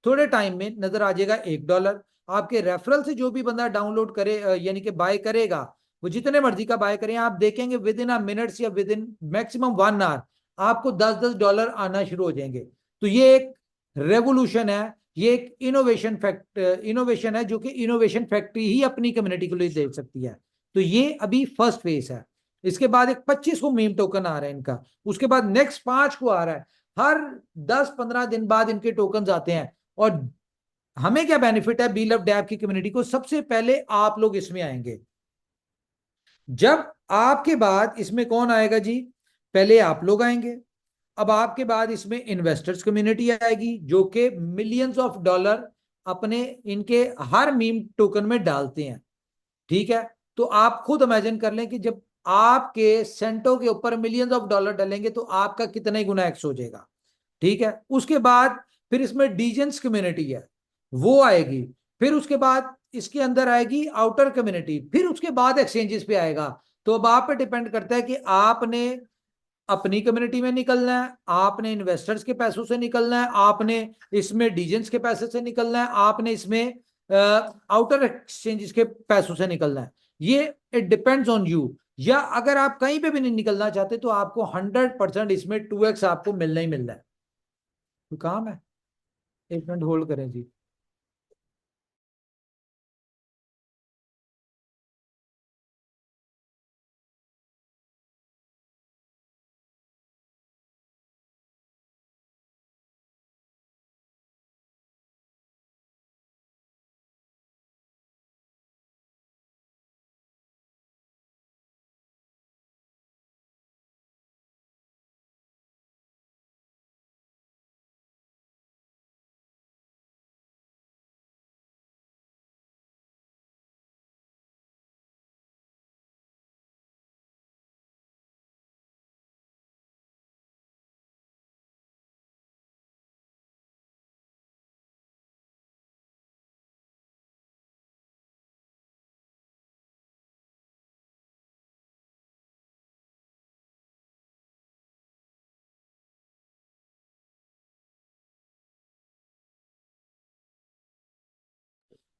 थोड़े टाइम में नजर आ जाएगा $1। आपके रेफरल से जो भी बंदा डाउनलोड करे यानी कि बाय करेगा, वो जितने मर्जी का बाय करें, आप देखेंगे विद इन अ मिनट्स या विद इन मैक्सिमम 1 आवर आपको $10 आना शुरू हो जाएंगे। तो ये एक रेवोल्यूशन है, ये एक इनोवेशन है, जो कि इनोवेशन फैक्ट्री ही अपनी कम्युनिटी के लिए दे सकती है। तो ये अभी फर्स्ट फेज है। इसके बाद एक 25 को मीम टोकन आ रहा है इनका, उसके बाद नेक्स्ट 5 को आ रहा है, हर 10-15 दिन बाद इनके टोकन आते हैं। और हमें क्या बेनिफिट है बी लव डैप की कम्युनिटी को, सबसे पहले आप लोग इसमें आएंगे। जब आपके बाद इसमें कौन आएगा जी, पहले आप लोग आएंगे। अब आपके बाद इसमें इन्वेस्टर्स कम्युनिटी आएगी, जो कि मिलियंस ऑफ डॉलर अपने इनके हर मीम टोकन में डालते हैं, ठीक है। तो आप खुद इमेजिन कर लें कि जब आपके सेंटो के ऊपर मिलियंस ऑफ डॉलर डालेंगे तो आपका कितने गुना एक्स हो जाएगा, ठीक है। उसके बाद फिर इसमें डीजेंस कम्युनिटी है, वो आएगी। फिर उसके बाद इसके अंदर आएगी आउटर कम्युनिटी, फिर उसके बाद एक्सचेंजेस पे आएगा। तो अब आप पे डिपेंड करता है कि आपने अपनी कम्युनिटी में निकलना है, आपने इन्वेस्टर्स के पैसों से निकलना है, आपने इसमें डीजेंस के पैसे से निकलना है, आपने इसमें आउटर एक्सचेंजेस के पैसों से निकलना है। ये इट डिपेंड्स ऑन यू। या अगर आप कहीं पे भी नहीं निकलना चाहते तो आपको 100% इसमें 2x आपको मिलना ही मिलना है। तो काम है, 1 मिनट होल्ड करें जी।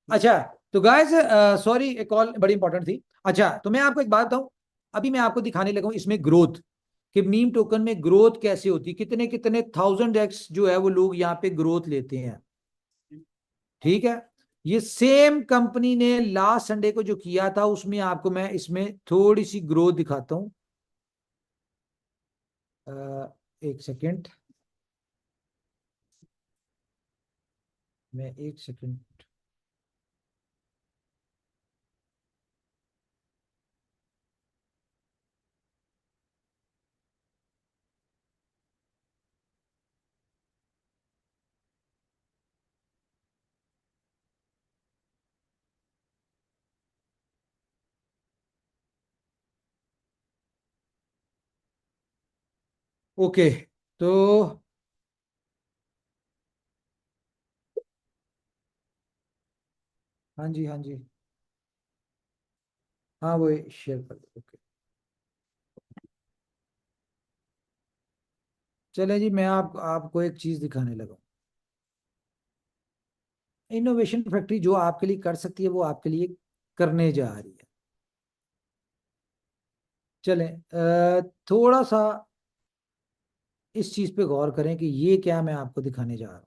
अच्छा, तो गाइस सॉरी, एक कॉल बड़ी इंपॉर्टेंट थी। अच्छा, तो मैं आपको एक बात बताऊं, अभी मैं आपको दिखाने लगा हूं इसमें ग्रोथ, कि मीम टोकन में ग्रोथ कैसे होती है, कितने कितने 1000x जो है वो लोग यहाँ पे ग्रोथ लेते हैं, ठीक है। ये सेम कंपनी ने लास्ट संडे को जो किया था, उसमें आपको मैं इसमें थोड़ी सी ग्रोथ दिखाता हूं। एक सेकेंड, मैं एक सेकेंड, ओके। तो हाँ जी, हाँ जी, हाँ वो शेयर कर दो, ओके। चले जी, मैं आपको एक चीज दिखाने लगा। इनोवेशन फैक्ट्री जो आपके लिए कर सकती है वो आपके लिए करने जा रही है। चलें थोड़ा सा इस चीज पे गौर करें कि ये क्या मैं आपको दिखाने जा रहा हूं।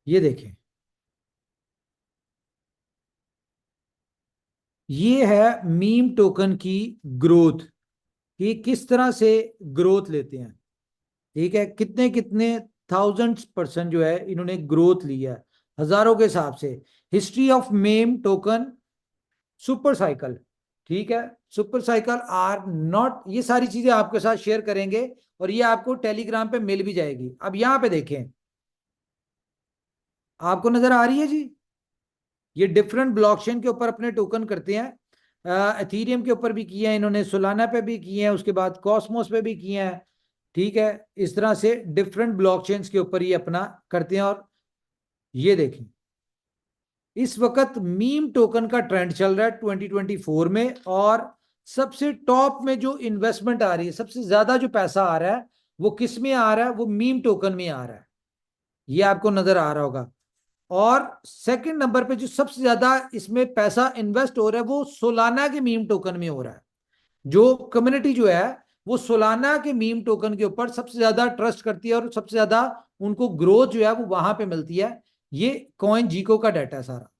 ये देखें, ये है मीम टोकन की ग्रोथ, कि किस तरह से ग्रोथ लेते हैं। ठीक है, कितने कितने थाउजेंड्स% जो है इन्होंने ग्रोथ लिया है, हजारों के हिसाब से। History of ma'am token super cycle. ठीक है, सुपर साइकिल आर नॉट, ये सारी चीजें आपके साथ शेयर करेंगे और ये आपको टेलीग्राम पे मिल भी जाएगी। अब यहां पे देखें, आपको नजर आ रही है जी, ये डिफरेंट ब्लॉकचेन के ऊपर अपने टोकन करते हैं। एथीरियम के ऊपर भी किए हैं इन्होंने, सोलाना पे भी किए हैं, उसके बाद कॉस्मोस पे भी किए हैं। ठीक है, इस तरह से डिफरेंट ब्लॉकचेन्स के ऊपर ये अपना करते हैं। और ये देखें, इस वक्त मीम टोकन का ट्रेंड चल रहा है 2024 में, और सबसे टॉप में जो इन्वेस्टमेंट आ रही है, सबसे ज्यादा जो पैसा आ रहा है वो किस में आ रहा है, वो मीम टोकन में आ रहा है। ये आपको नजर आ रहा होगा। और सेकंड नंबर पे जो सबसे ज्यादा इसमें पैसा इन्वेस्ट हो रहा है वो सोलाना के मीम टोकन में हो रहा है। जो कम्युनिटी जो है वो सोलाना के मीम टोकन के ऊपर सबसे ज्यादा ट्रस्ट करती है और सबसे ज्यादा उनको ग्रोथ जो है वो वहां पे मिलती है। ये कॉइन जीको का डाटा है सारा।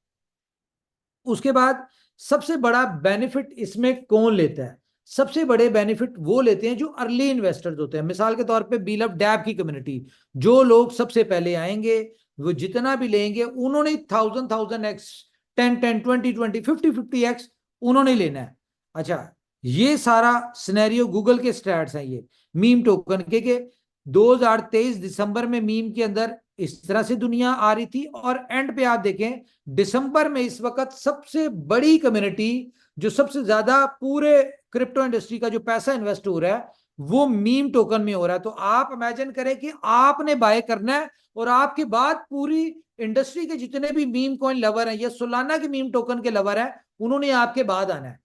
उसके बाद सबसे बड़ा बेनिफिट इसमें कौन लेता है? सबसे बड़े बेनिफिट वो लेते हैं जो अर्ली इन्वेस्टर्स होते हैं। मिसाल के तौर पे बीलअप डैप की कम्युनिटी, जो लोग सबसे पहले आएंगे वो जितना भी लेंगे उन्होंने 1000x 10 20 20 50 50x उन्होंने लेना है। अच्छा, ये सारा सिनेरियो गूगल के स्टैट्स हैं ये मीम टोकन के 2023 दिसंबर में मीम के अंदर इस तरह से दुनिया आ रही थी। और एंड पे आप देखें दिसंबर में इस वक्त सबसे बड़ी कम्युनिटी, जो सबसे ज्यादा पूरे क्रिप्टो इंडस्ट्री का जो पैसा इन्वेस्ट हो रहा है वो मीम टोकन में हो रहा है। तो आप इमेजिन करें कि आपने बाय करना है और आपके बाद पूरी इंडस्ट्री के जितने भी मीम कॉइन लवर हैं या सोलाना के मीम टोकन के लवर हैं उन्होंने आपके बाद आना है।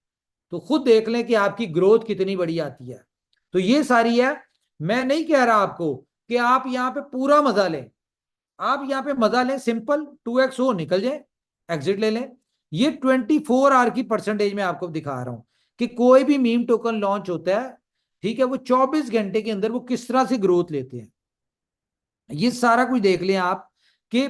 तो खुद देख लें कि आपकी ग्रोथ कितनी बड़ी आती है। तो ये सारी है। मैं नहीं कह रहा आपको कि आप यहां पे पूरा मजा लें, आप यहां पे मजा लें, सिंपल 2x हो निकल जाए, एग्जिट ले लें। ये 24 आवर की परसेंटेज में आपको दिखा रहा हूं कि कोई भी मीम टोकन लॉन्च होता है, ठीक है, वो 24 घंटे के अंदर वो किस तरह से ग्रोथ लेते हैं। ये सारा कुछ देख लें आप कि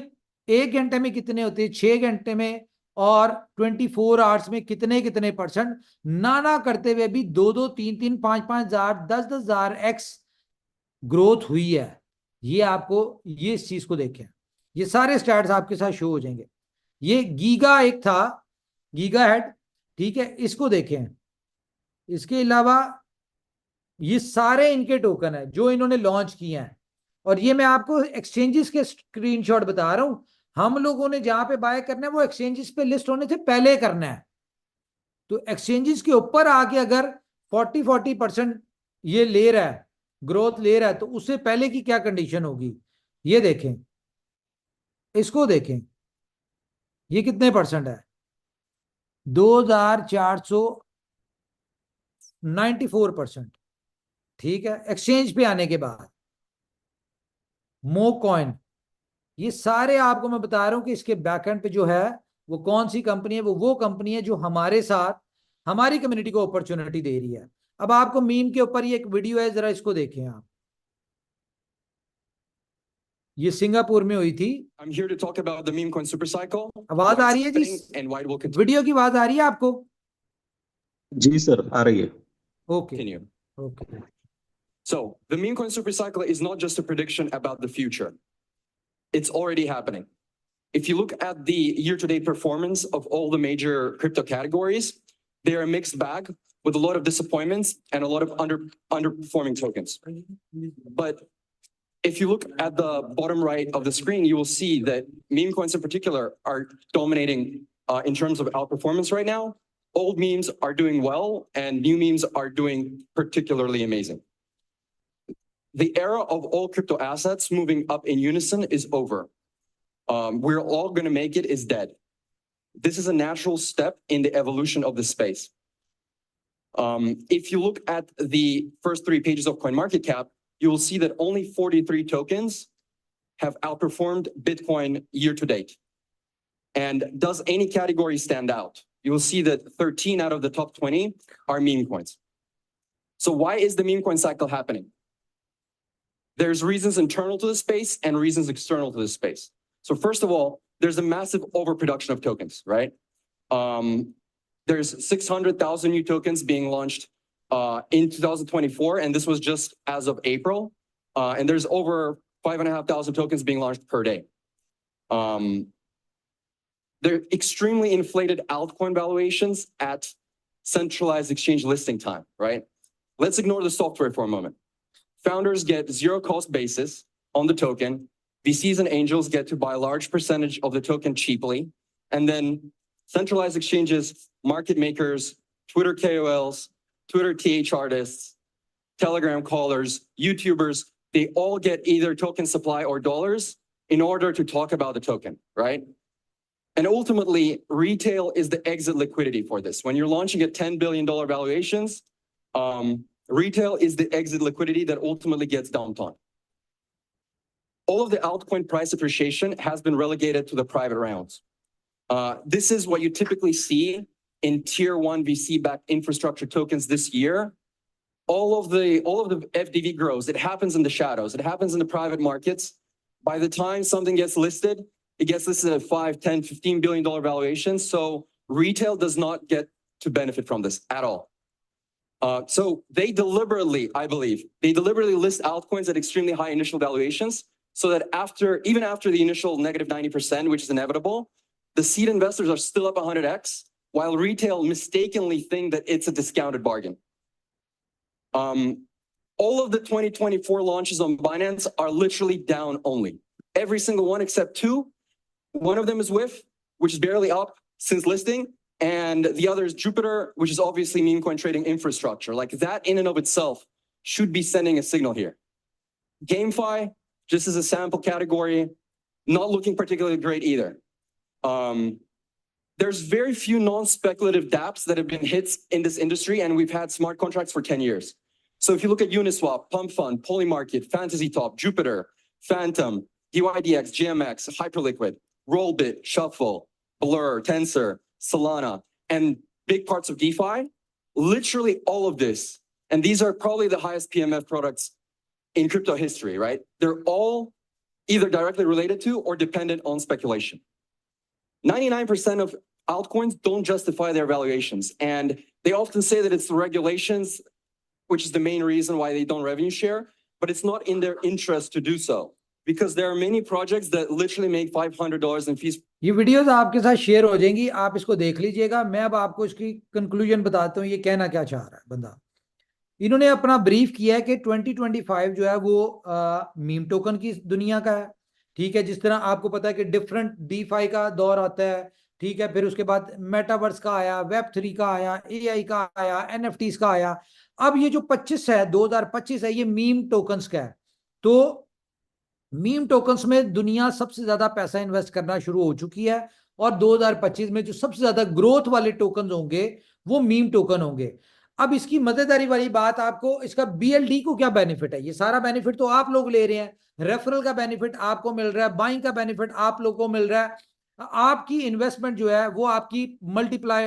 1 घंटे में कितने होते हैं, 6 घंटे में और 24 आवर्स में कितने कितने परसेंट ना करते हुए भी 2 3 3 5 5 हजार 10 10 हजार एक्स ग्रोथ हुई है। ये आपको, ये इस चीज को देखें, ये सारे स्टैट्स आपके साथ शो हो जाएंगे। ये गीगा एक था, गीगा हेड, ठीक है, इसको देखें। इसके अलावा ये सारे इनके टोकन है जो इन्होंने लॉन्च किए हैं। और ये मैं आपको एक्सचेंजेस के स्क्रीनशॉट बता रहा हूं। हम लोगों ने जहां पे बाय करना है वो एक्सचेंजेस पे लिस्ट होने से पहले करना है। तो एक्सचेंजेस के ऊपर आके अगर 40% ये ले रहा है, ग्रोथ ले रहा है, तो उससे पहले की क्या कंडीशन होगी ये देखें, इसको देखें, ये कितने परसेंट है, 2494%। ठीक है, एक्सचेंज पे आने के बाद मो कॉइन, ये सारे आपको मैं बता रहा हूं कि इसके बैकएंड पे जो है वो कौन सी कंपनी है, वो कंपनी है जो हमारे साथ हमारी कम्युनिटी को अपॉर्चुनिटी दे रही है। अब आपको मीम के ऊपर ये एक वीडियो है, जरा इसको देखें आप। ये सिंगापुर में हुई थी। I'm here to talk about the meme coin super cycle. आवाज आ रही है जी? And why it will video की आवाज आ रही है आपको? जी सर, आ रही है। Okay continue. Okay. So the meme coin super cycle is not just a prediction about the future. It's already happening. If you look at the year-to-date performance of all the major crypto categories, they are a mixed bag with a lot of disappointments and a lot of underperforming tokens. But if you look at the bottom right of the screen, you will see that meme coins in particular are dominating in terms of outperformance right now. Old memes are doing well and new memes are doing particularly amazing. The era of all crypto assets moving up in unison is over. We're all going to make it is dead. This is a natural step in the evolution of the space. If you look at the first 3 pages of CoinMarketCap, you will see that only 43 tokens have outperformed Bitcoin year to date. And does any category stand out? You will see that 13 out of the top 20 are meme coins. So why is the meme coin cycle happening? There's reasons internal to the space and reasons external to the space. So first of all, there's a massive overproduction of tokens, right? There's 600,000 new tokens being launched in 2024, and this was just as of April. And there's over 5,500 tokens being launched per day. They're extremely inflated altcoin valuations at centralized exchange listing time, right? Let's ignore the software for a moment. Founders get zero cost basis on the token. VCs and angels get to buy a large percentage of the token cheaply. And then centralized exchanges, market makers, Twitter KOLs, Twitter TH artists, Telegram callers, YouTubers, they all get either token supply or dollars in order to talk about the token, right? And ultimately, retail is the exit liquidity for this. When you're launching at $10 billion valuations, retail is the exit liquidity that ultimately gets dumped on. All of the altcoin price appreciation has been relegated to the private rounds. This is what you typically see in tier 1 VC-backed infrastructure tokens this year. All of the FDV grows. It happens in the shadows. It happens in the private markets. By the time something gets listed, it gets listed at 5, 10, $15 billion valuations. So retail does not get to benefit from this at all. So they deliberately, I believe, list altcoins at extremely high initial valuations so that even after the initial negative 90%, which is inevitable, the seed investors are still up 100x, while retail mistakenly think that it's a discounted bargain. All of the 2024 launches on Binance are literally down only. Every single one except 2. One of them is WIF, which is barely up since listing, and the other is Jupiter, which is obviously meme coin trading infrastructure. Like that in and of itself should be sending a signal here. GameFi, just as a sample category, not looking particularly great either. There's very few non-speculative dApps that have been hits in this industry, and we've had smart contracts for 10 years. So if you look at Uniswap, Pump Fund, Polymarket, Fantasy Top, Jupiter, Phantom, DYDX, GMX, Hyperliquid, Rollbit, Shuffle, Blur, Tensor, Solana, and big parts of DeFi, literally all of this, and these are probably the highest PMF products in crypto history, right? They're all either directly related to or dependent on speculation. 99% of altcoins don't justify their valuations, and they often say that it's the regulations, which is the main reason why they don't revenue share, but it's not in their interest to do so, because there are many projects that literally make $500 in fees. ये videos आपके साथ share हो जाएंगी, आप इसको देख लीजिएगा। मैं अब आपको इसकी कंक्लूजन बताता हूँ, ये कहना क्या चाह रहा है बंदा। इन्होंने अपना ब्रीफ किया है कि 2025 जो है वो मीम टोकन की दुनिया का है, ठीक है। जिस तरह आपको पता है कि डिफरेंट डीफाई का दौर आता है, ठीक है, फिर उसके बाद मेटावर्स का आया, वेब3 का आया, एआई का आया, एनएफटीज का आया। अब ये जो 25 है, 2025 है, ये मीम टोकन्स का है। तो मीम टोकन्स में दुनिया सबसे ज्यादा पैसा इन्वेस्ट करना शुरू हो चुकी है, और 2025 में जो सबसे ज्यादा ग्रोथ वाले टोकन होंगे वो मीम टोकन होंगे। अब इसकी मजेदारी वाली बात, आपको इसका बीएलडी को क्या बेनिफिट है? ये सारा बेनिफिट तो आप लोग ले रहे हैं, रेफरल का बेनिफिट आपको मिल रहा है, बाइंग का बेनिफिट आप लोगों को मिल रहा है, आपकी इन्वेस्टमेंट जो है वो आपकी मल्टीप्लाई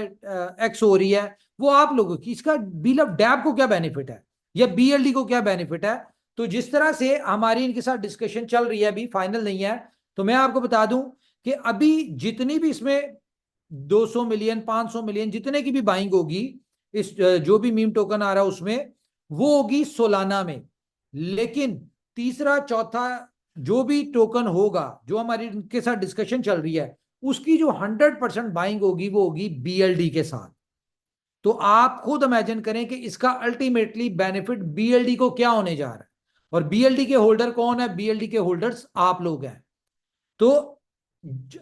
एक्स हो रही है, वो आप लोगों की। इसका बिल ऑफ डैप को क्या बेनिफिट है या बीएलडी को क्या बेनिफिट है? तो जिस तरह से हमारी इनके साथ डिस्कशन चल रही है, अभी फाइनल नहीं है, तो मैं आपको बता दूं कि अभी जितनी भी इसमें 200 मिलियन 500 मिलियन जितने की भी बाइंग होगी, इस जो भी मीम टोकन आ रहा है उसमें, वो होगी सोलाना में। लेकिन तीसरा चौथा जो भी टोकन होगा, जो हमारी इनके साथ डिस्कशन चल रही है, उसकी जो 100% बाइंग होगी वो होगी बीएलडी के साथ। तो आप खुद इमेजिन करें कि इसका अल्टीमेटली बेनिफिट बीएलडी को क्या होने जा रहा है, और बीएलडी के होल्डर कौन है? बीएलडी के होल्डर्स आप लोग हैं। तो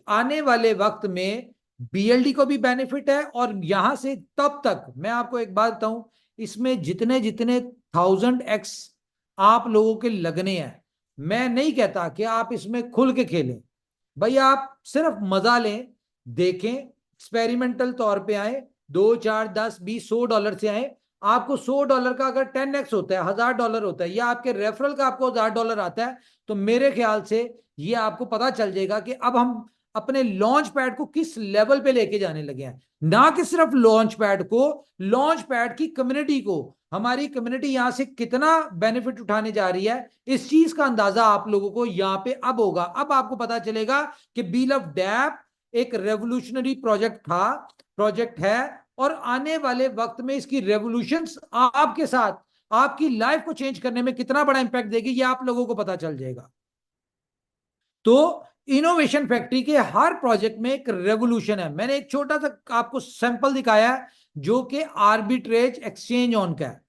आने वाले वक्त में बीएलडी को भी बेनिफिट है, और यहां से तब तक मैं आपको एक बात बताऊं, इसमें जितने 1000x आप लोगों के लगने हैं, मैं नहीं कहता कि आप इसमें खुल के खेलें भाई, आप सिर्फ मजा लें, देखें, एक्सपेरिमेंटल तौर पे आए, 2, 4, 10, 20, $100 से आए। आपको $100 का अगर 10x होता है, $1000 होता है, या आपके रेफरल का आपको $1000 आता है, तो मेरे ख्याल से ये आपको पता चल जाएगा कि अब हम अपने लॉन्च पैड को किस लेवल पे लेके जाने लगे हैं। ना कि सिर्फ लॉन्च पैड को, लॉन्च पैड की कम्युनिटी को, हमारी कम्युनिटी यहां से कितना बेनिफिट उठाने जा रही है, इस चीज का अंदाजा आप लोगों को यहां पे अब होगा। अब आपको पता चलेगा कि बील ऑफ डैप एक रेवोल्यूशनरी प्रोजेक्ट है, और आने वाले वक्त में इसकी रेवोल्यूशंस आपके साथ आपकी लाइफ को चेंज करने में कितना बड़ा इंपैक्ट देगी, ये आप लोगों को पता चल जाएगा। तो इनोवेशन फैक्ट्री के हर प्रोजेक्ट में एक रेवोल्यूशन है। मैंने एक छोटा सा आपको सैंपल दिखाया है जो कि आर्बिट्रेज एक्सचेंज ऑन का है।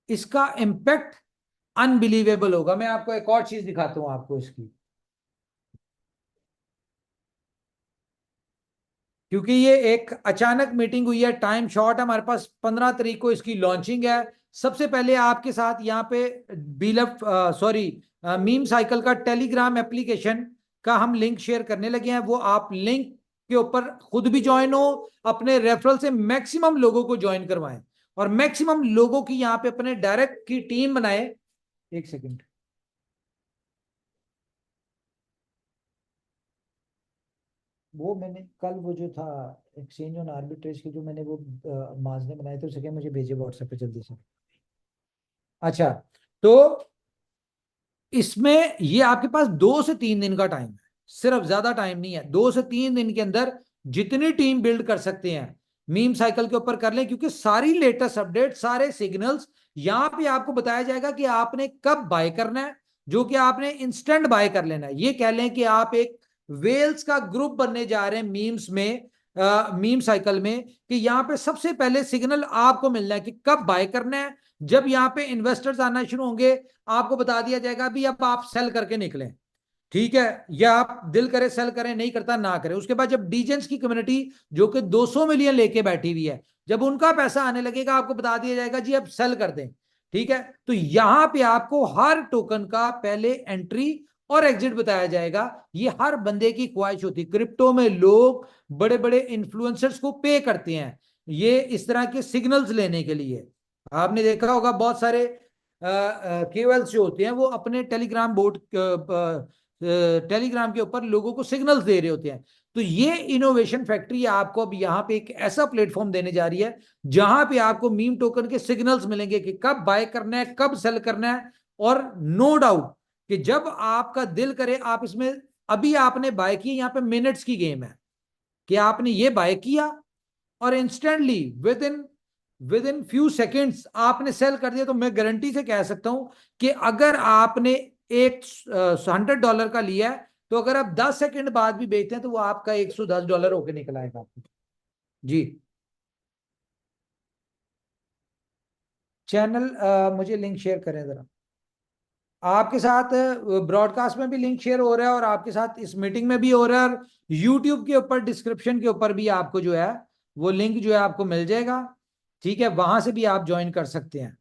इसका इंपैक्ट अनबिलीवेबल होगा। मैं आपको एक और चीज दिखाता हूं आपको इसकी, क्योंकि ये एक अचानक मीटिंग हुई है, टाइम शॉर्ट है हमारे पास, 15 तारीख को इसकी लॉन्चिंग है। सबसे पहले आपके साथ यहाँ पे मीम साइकिल का टेलीग्राम एप्लीकेशन का हम लिंक शेयर करने लगे हैं। वो आप लिंक के ऊपर खुद भी ज्वाइन हो, अपने रेफरल से मैक्सिमम लोगों को ज्वाइन करवाएं और मैक्सिमम लोगों की यहाँ पे अपने डायरेक्ट की टीम बनाए। एक सेकंड, वो मैंने कल वो जो था एक्सचेंज ऑन आर्बिट्रेज के जो मैंने वो माज ने बनाए थे, उसे मुझे भेजे व्हाट्सएप पे जल्दी से। अच्छा, तो इसमें ये आपके पास 2 से 3 दिन का टाइम है, सिर्फ, ज्यादा टाइम नहीं है। 2 से 3 दिन के अंदर जितनी टीम बिल्ड कर सकते हैं मीम साइकिल के ऊपर कर लें, क्योंकि सारी लेटेस्ट अपडेट, सारे सिग्नल्स यहां पे आपको बताया जाएगा कि आपने कब बाय करना है, जो कि आपने इंस्टेंट बाय कर लेना है। ये कह लें कि आप एक वेल्स का ग्रुप बनने जा रहे हैं मीम्स में, मीम साइकिल में, कि यहाँ पे सबसे पहले सिग्नल आपको मिलना है कि कब बाय करना है। जब यहाँ पे इन्वेस्टर्स आना शुरू होंगे आपको बता दिया जाएगा अभी अब आप सेल करके निकलें, ठीक है, या आप दिल करे सेल करें, नहीं करता ना करें। उसके बाद जब डीजेंस की कम्युनिटी जो कि 200 मिलियन लेके बैठी हुई है, जब उनका पैसा आने लगेगा आपको बता दिया जाएगा जी अब सेल कर दें, ठीक है। तो यहां पे आपको हर टोकन का पहले एंट्री और एग्जिट बताया जाएगा। ये हर बंदे की ख्वाहिश होती है। क्रिप्टो में लोग बड़े बड़े इन्फ्लुएंसर्स को पे करते हैं ये इस तरह के सिग्नल्स लेने के लिए। आपने देखा होगा बहुत सारे केवल्स जो होते हैं वो अपने टेलीग्राम बोर्ड टेलीग्राम के ऊपर लोगों को सिग्नल्स दे रहे होते हैं। तो ये इनोवेशन फैक्ट्री आपको अब यहाँ पे एक ऐसा प्लेटफॉर्म देने जा रही है जहां पे आपको मीम टोकन के सिग्नल्स मिलेंगे कि कब बाय करना है, कब सेल करना है। और नो डाउट कि जब आपका दिल करे आप इसमें, अभी आपने बाय किया, यहाँ पे मिनट्स की गेम है कि आपने ये बाय किया और instantly with in few seconds आपने सेल कर दिया। तो मैं गारंटी से कह सकता हूं कि अगर आपने एक $100 का लिया है तो अगर आप 10 सेकंड बाद भी बेचते हैं तो वो आपका $110 होकर निकल आएगा आपको। जी, चैनल मुझे लिंक शेयर करें जरा। आपके साथ ब्रॉडकास्ट में भी लिंक शेयर हो रहा है और आपके साथ इस मीटिंग में भी हो रहा है, और यूट्यूब के ऊपर डिस्क्रिप्शन के ऊपर भी आपको जो है वो लिंक जो है आपको मिल जाएगा, ठीक है, वहां से भी आप ज्वाइन कर सकते हैं।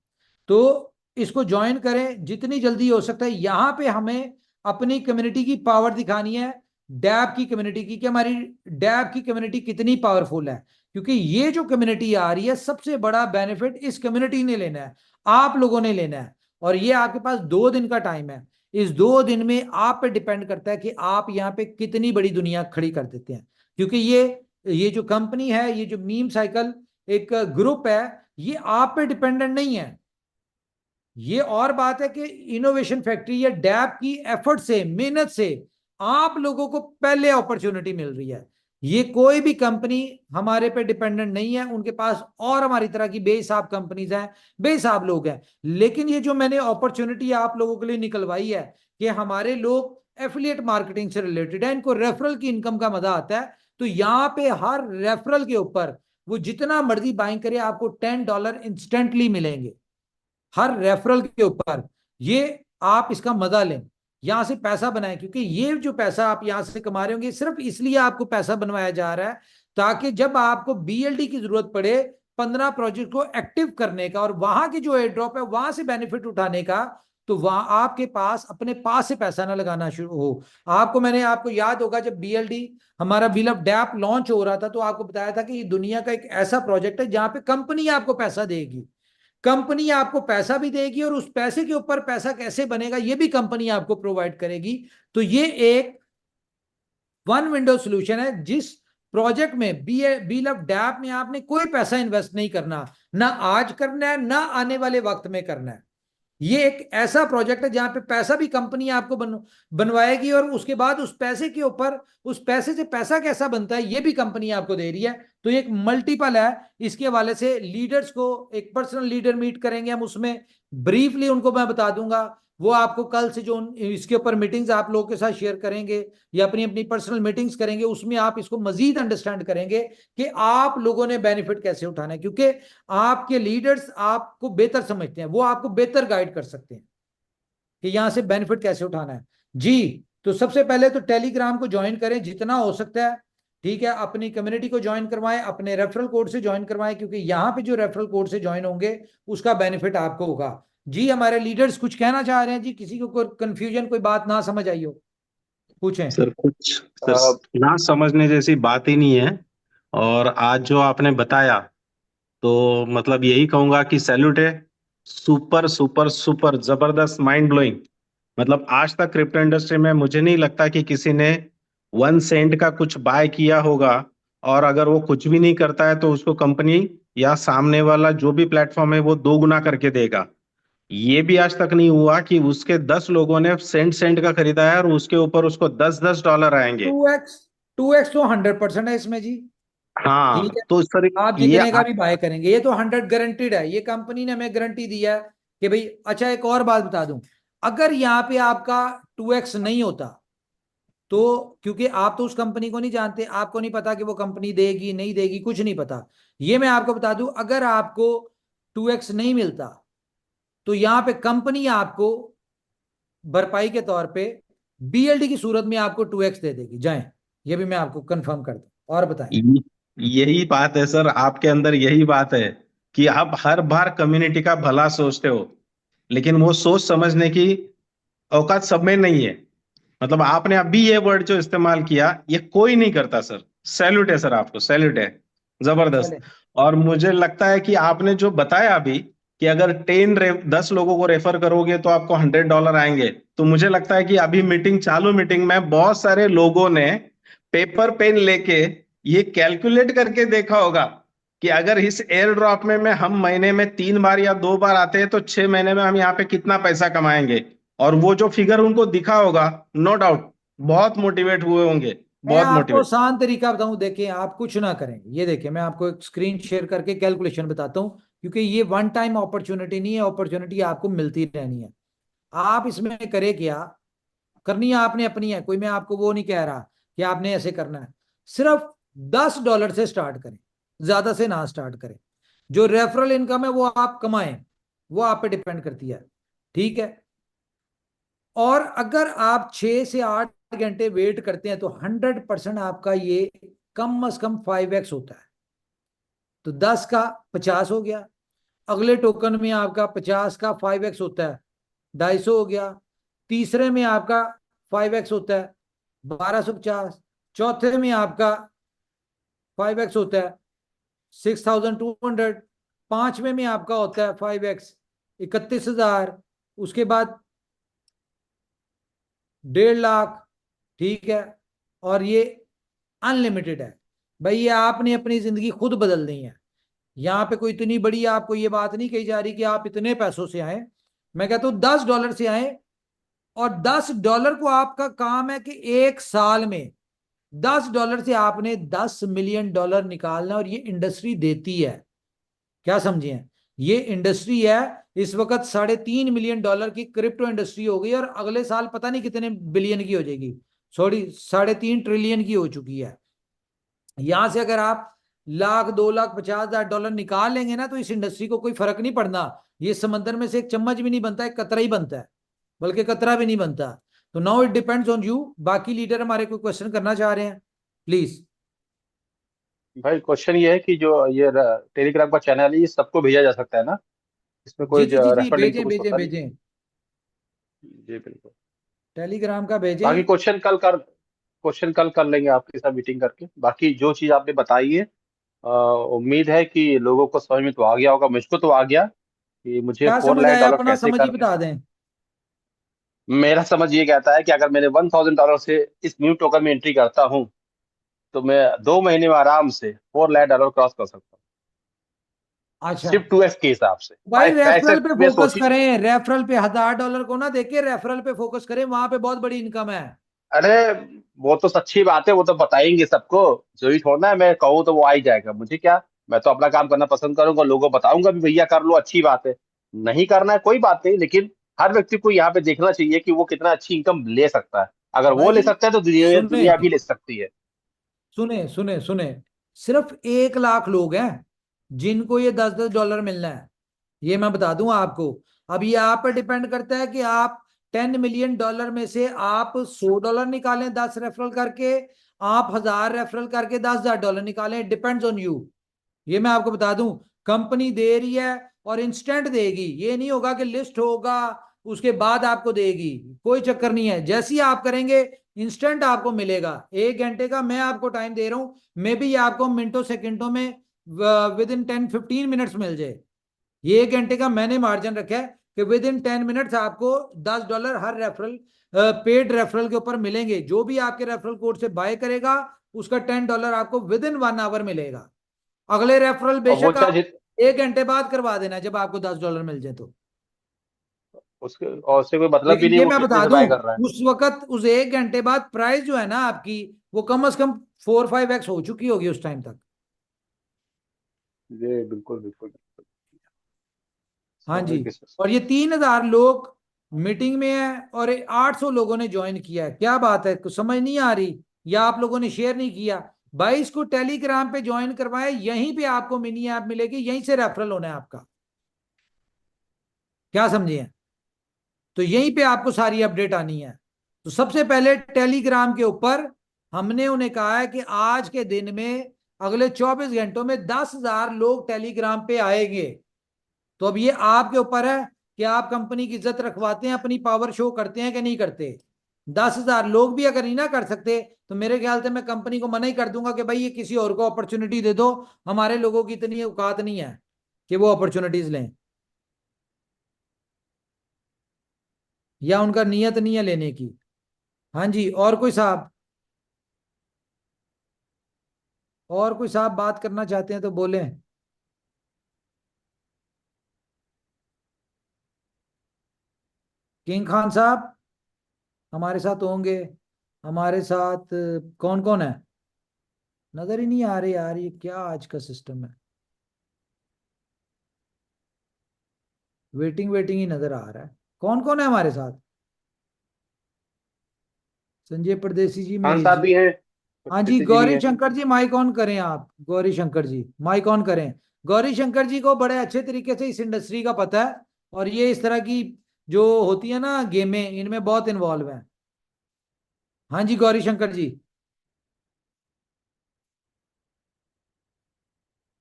तो इसको ज्वाइन करें जितनी जल्दी हो सकता है। यहां पे हमें अपनी कम्युनिटी की पावर दिखानी है, डैब की कम्युनिटी की, कि हमारी डैब की कम्युनिटी कितनी पावरफुल है। क्योंकि ये जो कम्युनिटी आ रही है सबसे बड़ा बेनिफिट इस कम्युनिटी ने लेना है, आप लोगों ने लेना है। और ये आपके पास 2 दिन का टाइम है। इस 2 दिन में आप पे डिपेंड करता है कि आप यहाँ पे कितनी बड़ी दुनिया खड़ी कर देते हैं। क्योंकि ये जो कंपनी है, ये जो मीम साइकिल एक ग्रुप है, ये आप पे डिपेंडेंट नहीं है। ये और बात है कि इनोवेशन फैक्ट्री या डैब की एफर्ट से, मेहनत से आप लोगों को पहले अपॉर्चुनिटी मिल रही है। ये कोई भी कंपनी हमारे पे डिपेंडेंट नहीं है, उनके पास और हमारी तरह की बेहिसाब कंपनीज हैं, बेहिसाब लोग हैं। लेकिन ये जो मैंने अपॉर्चुनिटी आप लोगों के लिए निकलवाई है कि हमारे लोग एफिलिएट मार्केटिंग से रिलेटेड है, इनको रेफरल की इनकम का मजा आता है। तो यहाँ पे हर रेफरल के ऊपर वो जितना मर्जी बाइंग करे आपको $10 इंस्टेंटली मिलेंगे हर रेफरल के ऊपर। ये आप इसका मजा लें, यहां से पैसा बनाएं, क्योंकि ये जो पैसा आप यहां से कमा रहे होंगे सिर्फ इसलिए आपको पैसा बनवाया जा रहा है ताकि जब आपको बीएलडी की जरूरत पड़े 15 प्रोजेक्ट को एक्टिव करने का और वहां की जो एयर ड्रॉप है वहां से बेनिफिट उठाने का, तो वहां आपके पास अपने पास से पैसा ना लगाना शुरू हो। आपको याद होगा जब बीएलडी हमारा बिल ऑफ डैप लॉन्च हो रहा था तो आपको बताया था कि ये दुनिया का एक ऐसा प्रोजेक्ट है जहां पे कंपनी आपको पैसा देगी, कंपनी आपको पैसा भी देगी और उस पैसे के ऊपर पैसा कैसे बनेगा ये भी कंपनी आपको प्रोवाइड करेगी। तो ये एक वन विंडो सॉल्यूशन है जिस प्रोजेक्ट में बिल ऑफ डैप में आपने कोई पैसा इन्वेस्ट नहीं करना, ना आज करना है ना आने वाले वक्त में करना है। ये एक ऐसा प्रोजेक्ट है जहां पे पैसा भी कंपनी आपको बनवाएगी, और उसके बाद उस पैसे के ऊपर, उस पैसे से पैसा कैसा बनता है ये भी कंपनी आपको दे रही है। तो एक मल्टीपल है। इसके हवाले से लीडर्स को एक पर्सनल लीडर मीट करेंगे हम, उसमें ब्रीफली उनको मैं बता दूंगा। वो आपको कल से जो इसके ऊपर मीटिंग्स आप लोगों के साथ शेयर करेंगे या अपनी अपनी पर्सनल मीटिंग्स करेंगे, उसमें आप इसको मजीद अंडरस्टैंड करेंगे कि आप लोगों ने बेनिफिट कैसे उठाना है, क्योंकि आपके लीडर्स आपको बेहतर समझते हैं, वो आपको बेहतर गाइड कर सकते हैं कि यहां से बेनिफिट कैसे उठाना है जी। तो सबसे पहले तो टेलीग्राम को ज्वाइन करें जितना हो सकता है, ठीक है। अपनी कम्युनिटी को ज्वाइन करवाएं, अपने रेफरल कोड से ज्वाइन करवाएं, क्योंकि यहाँ पे जो रेफरल कोड से ज्वाइन होंगे उसका बेनिफिट आपको होगा जी। हमारे लीडर्स कुछ कहना चाह रहे हैं जी, किसी को कोई कंफ्यूजन, कोई बात ना समझ आई हो, पूछें। सर कुछ सर ना समझने जैसी बात ही नहीं है। और आज जो आपने बताया तो मतलब यही कहूंगा कि सैल्यूट है। सुपर सुपर सुपर जबरदस्त, माइंड ब्लोइंग। मतलब आज तक क्रिप्टो इंडस्ट्री में मुझे नहीं लगता कि किसी ने 1 सेंट का कुछ बाय किया होगा, और अगर वो कुछ भी नहीं करता है तो उसको कंपनी या सामने वाला जो भी प्लेटफॉर्म है वो 2 गुना करके देगा। ये भी आज तक नहीं हुआ कि उसके 10 लोगों ने सेंट सेंट का खरीदा है और उसके ऊपर उसको $10 आएंगे। 2x 2x तो 100% है इसमें जी, हाँ ठीक है। तो सर आप ये जितने का भी बाय करेंगे ये तो 100 गारंटीड है, ये कंपनी ने हमें गारंटी दी है कि भाई। अच्छा एक और बात बता दूं, अगर यहाँ पे आपका 2x नहीं होता तो, क्योंकि आप तो उस कंपनी को नहीं जानते, आपको नहीं पता कि वो कंपनी देगी नहीं देगी, कुछ नहीं पता। ये मैं आपको बता दूं, अगर आपको 2x नहीं मिलता तो यहाँ पे कंपनी आपको भरपाई के तौर पे BLD की सूरत में आपको 2x दे देगी, जाएं। ये भी मैं आपको कंफर्म कर दूं। और बताएं। यही बात है सर, आपके अंदर यही बात है कि आप हर बार कम्युनिटी का भला सोचते हो, लेकिन वो सोच समझने की औकात सब में नहीं है। मतलब आपने अभी ये वर्ड जो इस्तेमाल किया ये कोई नहीं करता सर। सैल्यूट है सर, आपको सैल्यूट है, जबरदस्त। चले। और मुझे लगता है कि आपने जो बताया अभी कि अगर 10 लोगों को रेफर करोगे तो आपको $100 आएंगे, तो मुझे लगता है कि अभी मीटिंग में बहुत सारे लोगों ने पेपर पेन लेके ये कैलकुलेट करके देखा होगा कि अगर इस एयर ड्रॉप में हम महीने में 3 बार या 2 बार आते हैं तो 6 महीने में हम यहाँ पे कितना पैसा कमाएंगे। और वो जो फिगर उनको दिखा होगा, नो डाउट बहुत मोटिवेट हुए होंगे, मैं बहुत आपको मोटिवेट। आसान तरीका बताऊं, देखिए आप कुछ ना करें, ये देखिए मैं आपको एक स्क्रीन शेयर करके कैलकुलेशन बताता हूं, क्योंकि ये वन टाइम अपॉर्चुनिटी नहीं है, अपॉर्चुनिटी आपको मिलती रहनी है। आप इसमें करे क्या, करनी है आपने अपनी है, कोई मैं आपको वो नहीं कह रहा कि आपने ऐसे करना है। सिर्फ $10 से स्टार्ट करें, ज्यादा से ना स्टार्ट करें। जो रेफरल इनकम है वो आप कमाएं, वो आप पे डिपेंड करती है, ठीक है। और अगर आप 6 से 8 घंटे वेट करते हैं तो 100% आपका ये कम से कम 5x होता है। तो 10 का 50 हो गया, अगले टोकन में आपका 50 का 5x होता है, 250 हो गया। तीसरे में आपका 5x होता है, 1250। चौथे में आपका 5x होता है, 6200। पांचवें में आपका होता है 5x, 31,000। उसके बाद 1.5 लाख, ठीक है। और ये अनलिमिटेड है भाई, ये आपने अपनी जिंदगी खुद बदलनी है। यहाँ पे कोई इतनी बड़ी आपको ये बात नहीं कही जा रही कि आप इतने पैसों से आए। मैं कहता हूं $10 से आए, और $10 को आपका काम है कि 1 साल में $10 से आपने $10 मिलियन निकालना, और ये इंडस्ट्री देती है। क्या समझे, ये इंडस्ट्री है। इस वक्त $3.5 मिलियन की क्रिप्टो इंडस्ट्री हो गई, और अगले साल पता नहीं कितने बिलियन की हो जाएगी, सॉरी 3.5 ट्रिलियन की हो चुकी है। यहां से अगर आप 1 लाख 2,50,000 निकाल लेंगे ना, तो इस इंडस्ट्री को कोई फर्क नहीं पड़ना। ये समंदर में से एक चम्मच भी नहीं बनता, एक कतरा ही बनता है, बल्कि कतरा भी नहीं बनता। तो now it depends on you. बाकी लीडर हमारे कोई क्वेश्चन करना चाह रहे हैं, प्लीज। भाई क्वेश्चन ये है कि जो ये टेलीग्राम का चैनल है ये सबको भेजा जा सकता है ना, इसमें जी कोई जी जी जी, रेफर लिंक तो भेजें कुछ भेजें होता नहीं। भेजें, जी बिल्कुल। टेलीग्राम का बाकी भेजें। क्वेश्चन कल कर लेंगे आपके साथ मीटिंग करके। बाकी जो चीज आपने बताई है उम्मीद है कि लोगों को समझ में तो आ गया होगा, मुझको तो आ गया कि मुझे क्या फोर समझ लाख आया, डॉलर अपना कैसे समझ ही करने हैं। बता दें। मेरा समझ ये कहता है कि अगर मैंने $1,000 से इस न्यू टोकन में एंट्री करता हूँ तो मैं 2 महीने में आराम से $4 लाख क्रॉस कर सकता हूँ। अच्छा सिर्फ 2x के हिसाब से। भाई, भाई पैसे रेफरल पे में फोकस सोचिए, करें, रेफरल पे $1000 को ना देके रेफरल पे फोकस करें, वहां पे बहुत बड़ी इनकम है। अरे वो तो अच्छी बात है, वो तो बताएंगे सबको। जरूरी थोड़ा है मैं कहूँ तो वो आ ही जाएगा, मुझे क्या, मैं तो अपना काम करना पसंद करूंगा, लोगों को बताऊंगा भी भैया कर लो, अच्छी बात है। नहीं करना है कोई बात नहीं, लेकिन हर व्यक्ति को यहाँ पे देखना चाहिए कि वो कितना अच्छी इनकम ले सकता है। अगर वो ले भाई सकता है तो दुनिया सुने दुनिया भी ले सकती है। सुने सुने सुने, सिर्फ 1 लाख लोग हैं जिनको ये $10 मिलना है, ये मैं बता दूं आपको। अब ये आप पर डिपेंड करता है कि आप $10 मिलियन में से आप $100 निकालें 10 रेफरल करके, आप 1000 रेफरल करके $10,000 निकालें, डिपेंड्स ऑन यू। ये मैं आपको बता दूं, कंपनी दे रही है और इंस्टेंट देगी, ये नहीं होगा कि लिस्ट होगा उसके बाद आपको देगी, कोई चक्कर नहीं है। जैसे ही आप करेंगे इंस्टेंट आपको मिलेगा। 1 घंटे का मैं आपको टाइम दे रहा हूं, मे बी आपको मिनटों सेकंडों में विद इन 10-15 मिनट्स मिल जाए। ये 1 घंटे का मैंने मार्जिन रखा है कि विद इन 10 मिनट्स आपको $10 हर रेफरल पेड रेफरल के ऊपर मिलेंगे। जो भी आपके रेफरल कोड से बाय करेगा उसका $10 आपको विद इन 1 आवर मिलेगा। अगले रेफरल और वो बेशक आप चाहे 1 घंटे बाद करवा देना जब आपको $10 मिल जाए तो। उसके और उससे कोई मतलब भी लेकिन नहीं ये वो मैं कितने बता से दूं, बाय कर रहा है। उस वक्त उस 1 घंटे बाद प्राइस जो है ना आपकी, वो कम से कम 4-5x हो चुकी होगी उस टाइम तक। जी बिल्कुल बिल्कुल। हाँ जी। समझ गए। और ये 3000 लोग मीटिंग में है और 800 लोगों ने ज्वाइन किया है। क्या बात है, कुछ समझ नहीं आ रही या आप लोगों ने शेयर नहीं किया? 22 को टेलीग्राम पे ज्वाइन करवाए, यहीं पे आपको मिनी ऐप मिलेगी, यहीं से रेफरल होना है आपका। क्या समझिए? तो यहीं पे आपको सारी अपडेट आनी है। तो सबसे पहले टेलीग्राम के ऊपर हमने उन्हें कहा है कि आज के दिन में अगले 24 घंटों में 10,000 लोग टेलीग्राम पे आएंगे। तो अब ये आपके ऊपर है कि आप कंपनी की इज्जत रखवाते हैं, अपनी पावर शो करते हैं कि नहीं करते। 10,000 लोग भी अगर नहीं ना कर सकते तो मेरे ख्याल से मैं कंपनी को मना ही कर दूंगा कि भाई ये किसी और को अपॉर्चुनिटी दे दो, हमारे लोगों की इतनी औकात नहीं है कि वो अपॉर्चुनिटीज लें, या उनका नियत नहीं है लेने की। हाँ जी, और कोई साहब, और कोई साहब बात करना चाहते हैं तो बोलें। किंग खान साहब हमारे साथ होंगे, हमारे साथ कौन कौन है? नजर ही नहीं आ रही यार, ये क्या आज का सिस्टम है, वेटिंग वेटिंग ही नजर आ रहा है। कौन कौन है हमारे साथ? संजय परदेसी जी, खान महेश साहब जी। भी हैं, हाँ जी, जी भी गौरी हैं। शंकर जी माइक ऑन करें आप, गौरी शंकर जी माइक ऑन करें। गौरी शंकर जी को बड़े अच्छे तरीके से इस इंडस्ट्री का पता है, और ये इस तरह की जो होती है ना गेमें, इनमें बहुत इन्वॉल्व है। हाँ जी गौरी शंकर जी।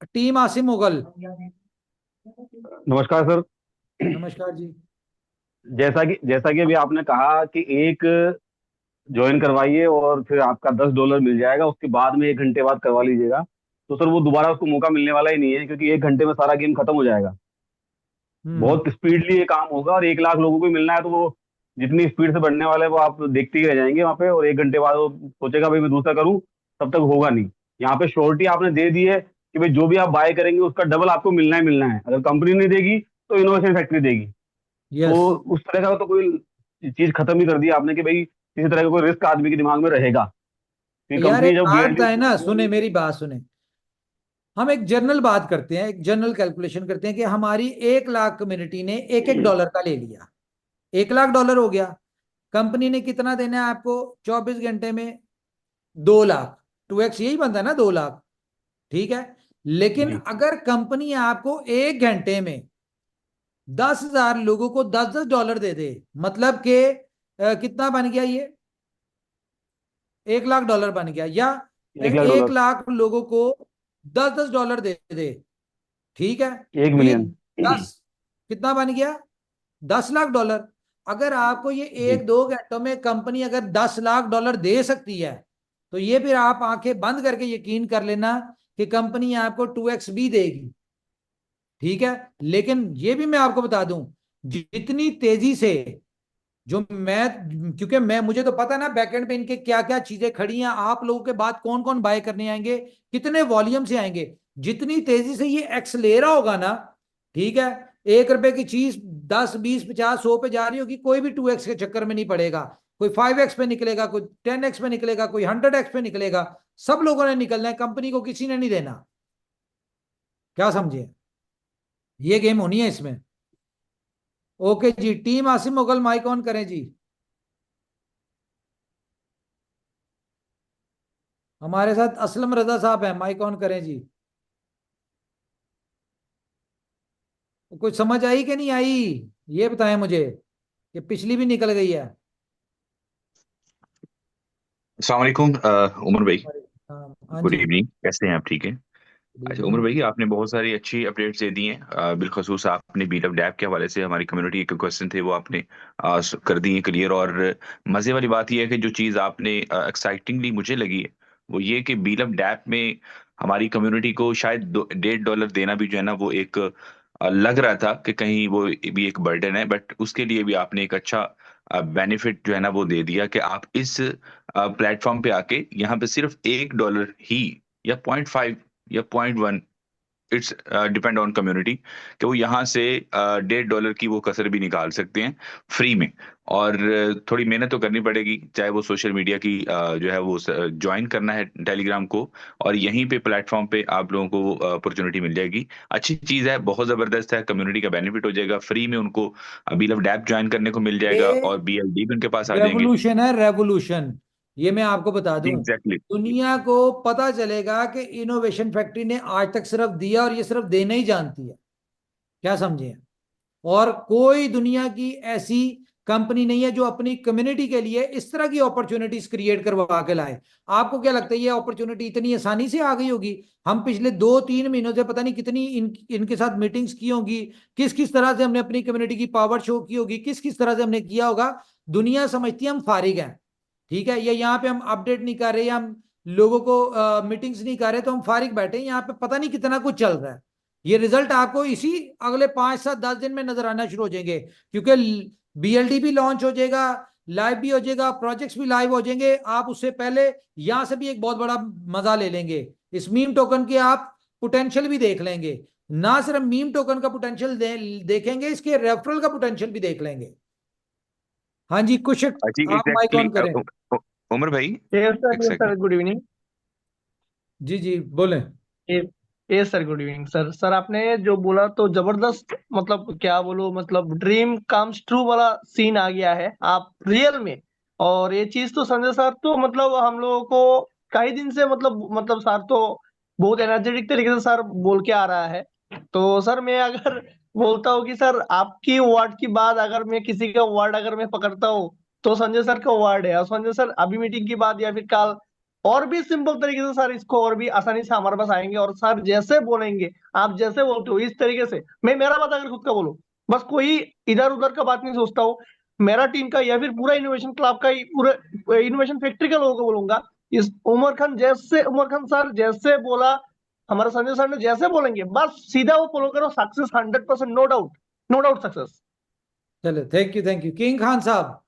टीम आसिम मुगल। नमस्कार सर। नमस्कार जी। जैसा कि अभी आपने कहा कि एक ज्वाइन करवाइए और फिर आपका $10 मिल जाएगा, उसके बाद में 1 घंटे बाद करवा लीजिएगा। तो सर वो दोबारा उसको मौका मिलने वाला ही नहीं है, क्योंकि 1 घंटे में सारा गेम खत्म हो जाएगा। हम्म। बहुत स्पीडली ये काम होगा, और 1 लाख लोगों को मिलना है तो वो जितनी स्पीड से बढ़ने वाला है वो आप देखते ही रह जाएंगे वहां पे। और 1 घंटे बाद वो सोचेगा भाई मैं दूसरा करूं, तब तक होगा नहीं। यहाँ पे श्योरिटी आपने दे दी है कि भाई जो भी आप बाय करेंगे उसका डबल आपको मिलना ही मिलना है। अगर कंपनी नहीं देगी तो इनोवेशन फैक्ट्री देगी। यस। तो उस तरह का तो कोई चीज खत्म ही कर दी आपने कि भाई किसी तरह का कोई रिस्क आदमी के दिमाग में रहेगा, क्योंकि यार कंपनी एक जब बात गारंटी। बताए ना, सुने मेरी बात सुने, हम एक जनरल बात करते हैं, एक जनरल कैलकुलेशन करते हैं कि हमारी 1 लाख कम्युनिटी ने $1 का ले लिया, $1 लाख हो गया। कंपनी ने कितना देना है आपको 24 घंटे में? 2 लाख। 2x यही बनता है ना, 2 लाख। ठीक है। लेकिन जी अगर कंपनी आपको 1 घंटे में 10,000 लोगों को $10-10 दे दे, मतलब कि कितना बन गया ये? $1 लाख बन गया। या 1 $1 लाख। 1 लाख लोगों को $10-10 दे दे, ठीक है, 1 तो ये मिलियन। 10 कितना बन गया? $10 लाख। अगर आपको ये जी 1-2 घंटों में कंपनी अगर $10 लाख दे सकती है, तो ये फिर आप आंखें बंद करके यकीन कर लेना कि कंपनी आपको 2x भी देगी। ठीक है। लेकिन ये भी मैं आपको बता दूं, जितनी तेजी से जो मैं, क्योंकि मैं, मुझे तो पता ना बैकएंड पे इनके क्या क्या चीजें खड़ी हैं, आप लोगों के बाद कौन कौन बाय करने आएंगे, कितने वॉल्यूम से आएंगे। जितनी तेजी से ये एक्स ले रहा होगा ना, ठीक है, 1 रुपए की चीज 10, 20, 50, 100 पे जा रही होगी, कोई भी 2x के चक्कर में नहीं पड़ेगा। कोई 5x पे निकलेगा, कोई 10x पे निकलेगा, कोई 100x पे निकलेगा। सब लोगों ने निकलना है, कंपनी को किसी ने नहीं देना। क्या समझे? ये गेम होनी है इसमें। ओके जी, team Asim Mughal mic on करें जी। हमारे साथ असलम रजा साहब हैं, माइक ऑन करें जी। कुछ समझ आई कि नहीं आई, ये बताएं मुझे, कि पिछली भी निकल गई है। अस्सलाम वालेकुम उमर भाई। हाँ गुड जी, इवनिंग, कैसे हैं आप? ठीक है। गुड अच्छा उमर इवनिंग। भाई, आपने बहुत सारी अच्छी अपडेट्स दे दी हैं। बिलखसूस आपने बीट अप डैप के हवाले से हमारी कम्युनिटी के क्वेश्चन थे वो आपने कर दिए क्लियर। और मज़े वाली बात यह है कि जो चीज़ आपने एक्साइटिंगली मुझे लगी है वो ये कि बीट अप डैप में हमारी कम्युनिटी को शायद $1.5 देना भी जो है ना वो एक लग रहा था कि कहीं वो भी एक बर्डन है, बट उसके लिए भी आपने एक अच्छा बेनिफिट जो है ना वो दे दिया कि आप इस प्लेटफॉर्म पे आके यहाँ पे सिर्फ $1 ही या 0.5 या 0.1, इट्स डिपेंड ऑन कम्युनिटी, कि वो यहाँ से $1.5 की वो कसर भी निकाल सकते हैं फ्री में। और थोड़ी मेहनत तो करनी पड़ेगी, चाहे वो सोशल मीडिया की जो है वो ज्वाइन करना है टेलीग्राम को, और यहीं पे प्लेटफॉर्म पे आप लोगों को अपॉर्चुनिटी मिल जाएगी। अच्छी चीज़ है, बहुत ज़बरदस्त है, कम्युनिटी का बेनिफिट हो जाएगा, फ्री में उनको बीलव डैप ज्वाइन करने को मिल जाएगा ये और BLD भी उनके पास आ जाएंगे। रेवोल्यूशन है, रेवोल्यूशन। ये मैं आपको बता दूं, एग्जैक्टली। दुनिया को पता चलेगा कि इनोवेशन फैक्ट्री ने आज तक सिर्फ दिया, और ये सिर्फ देना ही जानती है। क्या समझे? और कोई दुनिया की ऐसी कंपनी नहीं है जो अपनी कम्युनिटी के लिए इस तरह की अपॉर्चुनिटीज क्रिएट करवा के लाए। आपको क्या लगता है ये अपॉर्चुनिटी इतनी आसानी से आ गई होगी? हम पिछले 2-3 महीनों से पता नहीं कितनी इनके साथ मीटिंग्स की होंगी, किस किस तरह से हमने अपनी कम्युनिटी की पावर शो की होगी, किस किस तरह से हमने किया होगा। दुनिया समझती है हम फारिग हैं, ठीक है, ये यहाँ पे हम अपडेट नहीं कर रहे, हम लोगों को मीटिंग्स नहीं कर रहे, तो हम फारिग बैठे हैं यहाँ पे, पता नहीं कितना कुछ चल रहा है। ये रिजल्ट आपको इसी अगले 5-7-10 दिन में नजर आना शुरू हो जाएंगे, क्योंकि BLD भी लॉन्च हो जाएगा, लाइव भी हो जाएगा, प्रोजेक्ट्स भी लाइव हो जाएंगे। आप उससे पहले यहां से भी एक बहुत बड़ा मजा ले लेंगे। इस मीम टोकन के आप पोटेंशियल भी देख लेंगे। ना सिर्फ मीम टोकन का पोटेंशियल देखेंगे, इसके रेफरल का पोटेंशियल भी देख लेंगे। हाँ जी, कुछ जी आप माइक एग्जैक्टली। ऑन करें। उमर भाई, यस सर, एक yes second. Sir, good evening. जी जी बोलें। Yes sir, good evening sir. Sir आपने जो बोला तो जबरदस्त, मतलब क्या बोलो, मतलब ड्रीम कम्स ट्रू वाला सीन आ गया है आप रियल में। और ये चीज तो संजय सर तो मतलब हम लोगों को कई दिन से मतलब सर तो बहुत एनर्जेटिक तरीके से सर बोल के आ रहा है। तो सर मैं अगर बोलता हूँ कि सर आपकी वर्ड की बात अगर मैं किसी का वर्ड अगर मैं पकड़ता हूँ तो संजय सर का वर्ड है, और संजय सर अभी मीटिंग की बात या फिर कल और भी सिंपल तरीके से सर इसको और भी आसानी से हमारे पास आएंगे। और सर जैसे बोलेंगे, आप जैसे बोलते हो इस तरीके से, मैं मेरा बात अगर खुद का बोलूं, बस कोई इधर उधर का बात नहीं सोचता हूँ, मेरा टीम का या फिर पूरा इनोवेशन क्लब का ही पूरा इनोवेशन फैक्ट्री का लोगों को बोलूंगा, इस उमर खान सर जैसे बोला, हमारे संजय सर ने जैसे बोलेंगे बस सीधा वो फॉलो करो, success 100%, no doubt, no doubt success. चलो, थैंक यू किंग खान साहब।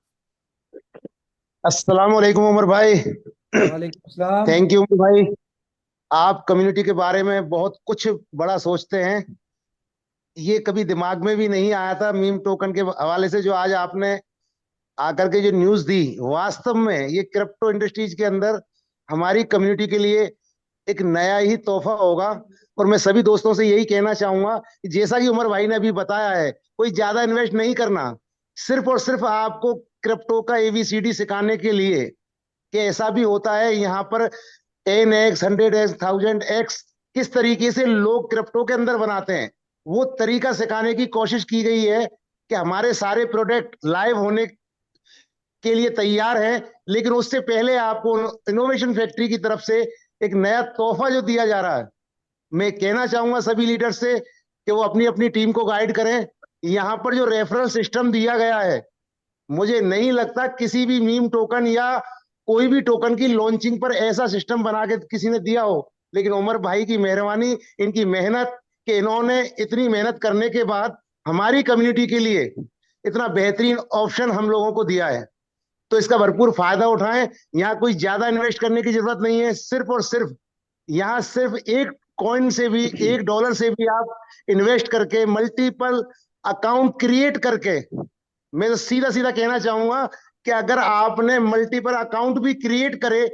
अस्सलाम वालेकुम उमर भाई। वालेकुम सलाम। थैंक यू उमर भाई। आप कम्युनिटी के बारे में बहुत कुछ बड़ा सोचते हैं, ये कभी दिमाग में भी नहीं आया था मीम टोकन के हवाले से जो आज आपने आकर के जो न्यूज दी। वास्तव में ये क्रिप्टो इंडस्ट्रीज के अंदर हमारी कम्युनिटी के लिए एक नया ही तोहफा होगा। और मैं सभी दोस्तों से यही कहना चाहूंगा कि जैसा कि उमर भाई ने अभी बताया है, कोई ज्यादा इन्वेस्ट नहीं करना, सिर्फ और सिर्फ आपको क्रिप्टो का ABCD सिखाने के लिए कि ऐसा भी होता है यहाँ पर 10x 100x 1000x किस तरीके से लोग क्रिप्टो के अंदर बनाते हैं, वो तरीका सिखाने की कोशिश की गई है कि हमारे सारे प्रोडक्ट लाइव होने के लिए तैयार है। लेकिन उससे पहले आपको इनोवेशन फैक्ट्री की तरफ से एक नया तोहफा जो दिया जा रहा है, मैं कहना चाहूंगा सभी लीडर से कि वो अपनी अपनी टीम को गाइड करें। यहाँ पर जो रेफरल सिस्टम दिया गया है, मुझे नहीं लगता किसी भी मीम टोकन या कोई भी टोकन की लॉन्चिंग पर ऐसा सिस्टम बना के किसी ने दिया हो। लेकिन उमर भाई की मेहरबानी, इनकी मेहनत कि इन्होंने इतनी मेहनत करने के बाद हमारी कम्युनिटी के लिए इतना बेहतरीन ऑप्शन हम लोगों को दिया है, तो इसका भरपूर फायदा उठाएं। यहाँ कोई ज्यादा इन्वेस्ट करने की जरूरत नहीं है, सिर्फ और सिर्फ यहाँ सिर्फ एक कॉइन से भी, $1 से भी आप इन्वेस्ट करके मल्टीपल अकाउंट क्रिएट करके, मैं तो सीधा सीधा कहना चाहूंगा कि अगर आपने मल्टीपल अकाउंट भी क्रिएट करे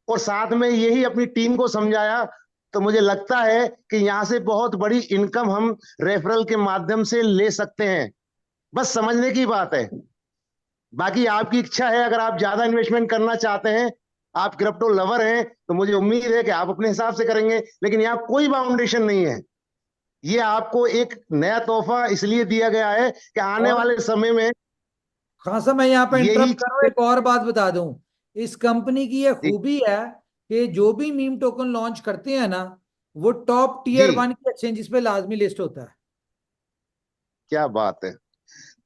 और साथ में यही अपनी टीम को समझाया, तो मुझे लगता है कि यहां से बहुत बड़ी इनकम हम रेफरल के माध्यम से ले सकते हैं। बस समझने की बात है। बाकी आपकी इच्छा है, अगर आप ज्यादा इन्वेस्टमेंट करना चाहते हैं, आप क्रिप्टो लवर हैं, तो मुझे उम्मीद है कि आप अपने हिसाब से करेंगे, लेकिन यहाँ कोई बाउंडेशन नहीं है। ये आपको एक नया तोहफा इसलिए दिया गया है कि आने वाले समय में खान साहब मैं यहाँ पे यही इंटरप्ट कर रहा हूँ, एक और बात बता दूं। इस कंपनी की ये जी खूबी है कि जो भी मीम टोकन लॉन्च करते हैं ना, वो टॉप टियर जी 1 की एक्सचेंजेस पे लाजमी लिस्ट होता है। क्या बात है।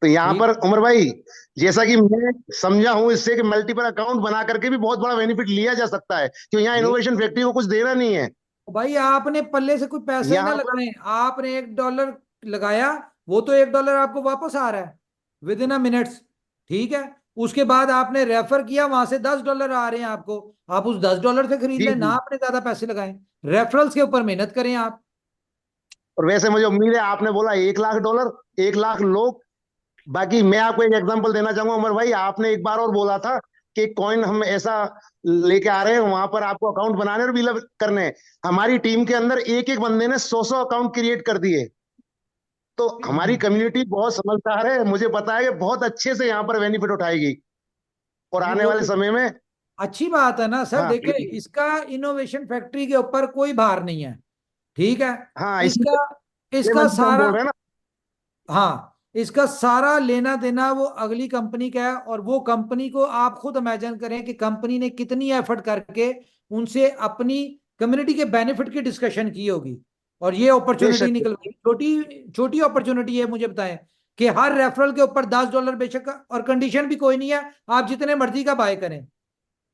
तो यहाँ ठीक। पर उमर भाई, जैसा कि मैं समझा हूं इससे कि मल्टीपल अकाउंट बना करके भी बहुत बड़ा बेनिफिट लिया जा सकता है, क्यों यहाँ ये इनोवेशन फैक्ट्री को कुछ देना नहीं है। भाई आपने पल्ले से कोई पैसा ही ना यहाँ पर लगाए, आपने $1 लगाया, वो तो $1 आपको वापस आ रहा है विद इन अ मिनट्स। ठीक है, उसके बाद आपने रेफर किया, वहां से $10 आ रहे हैं आपको, आप उस $10 से खरीद जी लें ना, जी। आपने ज्यादा पैसे लगाए। रेफरल्स के ऊपर मेहनत करें आप। और वैसे मुझे उम्मीद है, आपने बोला $1 लाख, 1 लाख लोग। बाकी मैं आपको एक एग्जांपल देना चाहूंगा उमर भाई, आपने एक बार और बोला था कि कॉइन हम ऐसा लेके आ रहे हैं, वहां पर आपको अकाउंट बनाने और बिल करने हैं। हमारी टीम के अंदर एक एक बंदे ने 100 अकाउंट क्रिएट कर दिए। तो हमारी कम्युनिटी बहुत समझदार है, मुझे पता है कि बहुत अच्छे से यहाँ पर बेनिफिट उठाएगी और नहीं आने वो वाले तो समय में। अच्छी बात है ना सर। हाँ देखिए, इसका इनोवेशन फैक्ट्री के ऊपर कोई भार नहीं है। ठीक है, हाँ, इसका इसलिए इसका वही तो हम सारा, बोल रहे हैं ना। हाँ, इसका सारा लेना देना वो अगली कंपनी का है। और वो कंपनी को आप खुद इमेजिन करें कि कंपनी ने कितनी एफर्ट करके उनसे अपनी कम्युनिटी के बेनिफिट की डिस्कशन की होगी, और ये अपॉर्चुनिटी बेशक। निकल गई। छोटी छोटी अपॉर्चुनिटी है, मुझे बताएं कि हर रेफरल के ऊपर $10 बेशक, और कंडीशन भी कोई नहीं है, आप जितने मर्जी का बाय करें।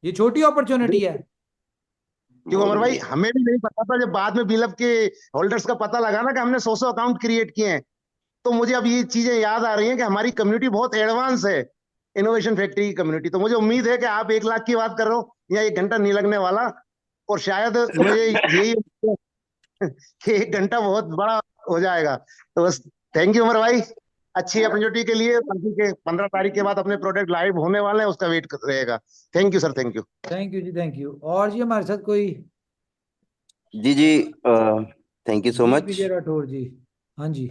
ये छोटी अपॉर्चुनिटी है। क्यों अमर भाई, हमें भी नहीं पता था, जब बाद में बिलअप के होल्डर्स का पता लगा ना कि हमने 100 अकाउंट क्रिएट किए हैं, तो मुझे अब ये चीजें याद आ रही हैं कि हमारी कम्युनिटी बहुत एडवांस है, इनोवेशन फैक्ट्री की कम्युनिटी। तो मुझे उम्मीद है कि आप 1 लाख की बात कर रहे हो, या 1 घंटा नहीं लगने वाला। और शायद मुझे यही कि 1 घंटा बहुत बड़ा हो जाएगा। तो बस, थैंक यू उमर भाई, अच्छी अपॉर्चुनिटी के लिए। बाकी के 15 तारीख के बाद अपने प्रोडक्ट लाइव होने वाले हैं, उसका वेट रहेगा। Thank you sir, thank you. Thank you जी, थैंक यू। और जी हमारे साथ कोई? जी जी, थैंक यू सो जी मच। विजय राठौर जी, हाँ जी।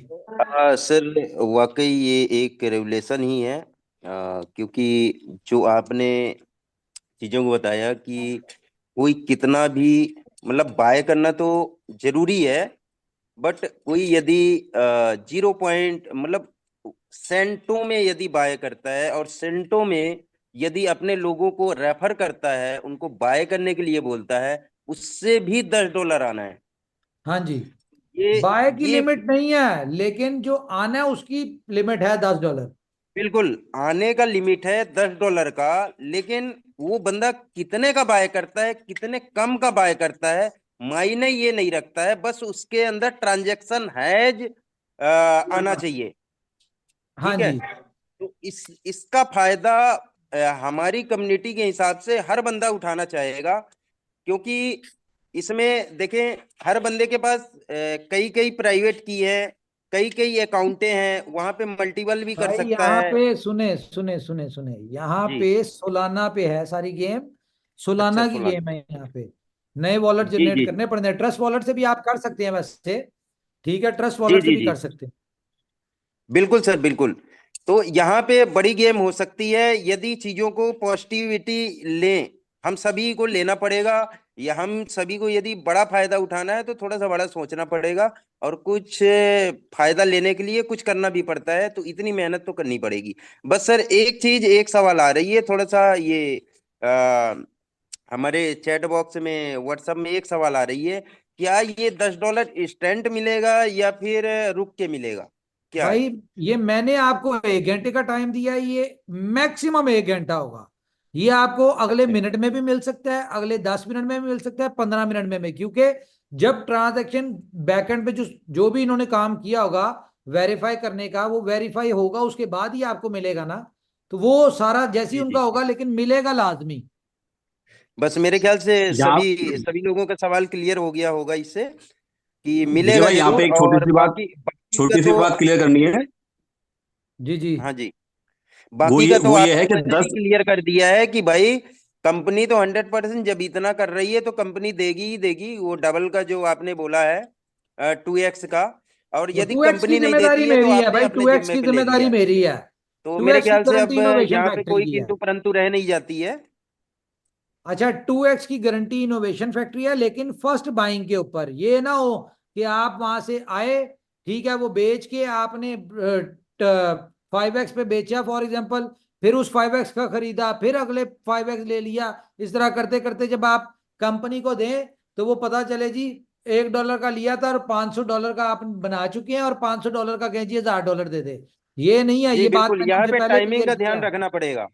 सर, वाकई ये एक रेवलेशन ही है, क्योंकि जो आपने चीज़ों को बताया कि कोई कितना भी मतलब बाय करना तो जरूरी है, बट कोई यदि 0 पॉइंट मतलब सेंटों में यदि बाय करता है और सेंटों में यदि अपने लोगों को रेफर करता है, उनको बाय करने के लिए बोलता है, उससे भी $10 आना है। हाँ जी, ये बाय की ये लिमिट नहीं है, लेकिन जो आना है उसकी लिमिट है $10। बिल्कुल आने का लिमिट है $10 का, लेकिन वो बंदा कितने का बाय करता है, कितने कम का बाय करता है, मायने ये नहीं रखता है। बस उसके अंदर ट्रांजैक्शन हैज आना चाहिए। हाँ ठीक है, जी, तो इसका फायदा हमारी कम्युनिटी के हिसाब से हर बंदा उठाना चाहेगा, क्योंकि इसमें देखें, हर बंदे के पास कई कई प्राइवेट की है, कई कई अकाउंटें हैं, वहां पे मल्टीपल भी कर भाई सकता यहाँ है। पे सुने सुने सुने सुने, यहाँ जी, पे सोलाना पे है सारी गेम। अच्छा सोलाना की सोलान। गेम है यहाँ पे। नए वॉलेट जी जनरेट जी करने पड़ते हैं। ट्रस्ट वॉलेट से भी आप कर सकते हैं वैसे। ठीक है, ट्रस्ट जी वॉलेट से जी भी जी, कर सकते हैं। बिल्कुल सर, बिल्कुल। तो यहाँ पे बड़ी गेम हो सकती है यदि चीजों को पॉजिटिविटी लें। हम सभी को लेना पड़ेगा, या हम सभी को यदि बड़ा फायदा उठाना है तो थोड़ा सा बड़ा सोचना पड़ेगा, और कुछ फायदा लेने के लिए कुछ करना भी पड़ता है, तो इतनी मेहनत तो करनी पड़ेगी। बस सर, एक चीज, एक सवाल आ रही है थोड़ा सा, ये आ, हमारे चैट बॉक्स में व्हाट्सएप में एक सवाल आ रही है, क्या ये $10 इंस्टेंट मिलेगा या फिर रुक के मिलेगा, क्या है? भाई ये मैंने आपको 1 घंटे का टाइम दिया है, ये मैक्सिमम 1 घंटा होगा। ये आपको अगले अच्छा, मिनट में भी मिल सकता है, अगले 10 मिनट में भी मिल सकता है, 15 मिनट में भी। क्योंकि जब ट्रांजैक्शन बैकएंड पे जो जो भी इन्होंने काम किया होगा वेरीफाई करने का, वो वेरीफाई होगा, उसके बाद ही आपको मिलेगा ना। तो वो सारा जैसे ही जी उनका जी, होगा, लेकिन मिलेगा लाजमी। बस मेरे ख्याल से यहाँ सभी लोगों का सवाल क्लियर हो गया होगा इससे कि विजय मिलेगा भाई, यहाँ पे जरूर। एक छोटी और सी बात बाकी का छोटी सी तो बात क्लियर करनी है। जी जी। हाँ जी, वो बाकी का तो ये है आपने कि वैसे भी 10 क्लियर कर दिया है कि भाई कंपनी तो 100% जब इतना कर रही है तो कंपनी देगी ही देगी, वो डबल का जो आपने बोला है 2x का। और वो यदि 2x की कंपनी नहीं जिम्मेदारी देती है तो मेरी है आपने भाई, अपने 2x जिम्मे की पे ले जिम्मेदारी लिया है। मेरी है। तो मेरे 2x की ख्याल से गारंटी अब इनोवेशन यहाँ पे फैक्ट्री कोई की है। किंतु परंतु रह नहीं जाती है। अच्छा, 2x की गारंटी इनोवेशन फैक्ट्री है, लेकिन फर्स्ट बाइंग के ऊपर ये ना हो कि आप वहां से आए, ठीक है, वो बेच के आपने 5x पे बेचा फॉर एग्जांपल, फिर उस 5x का खरीदा, फिर अगले 5x ले लिया, इस तरह करते करते जब आप कंपनी को दें तो वो पता चले जी $1 का लिया था और $500 का आप बना चुके हैं और $500 का कहें जी $1000 दे दे। ये नहीं है, जी ये बात बिल्कुल, मैंने यहाँ उनसे पे पहले टाइमिंग क्लियर का किया ध्यान है। रखना पड़ेगा।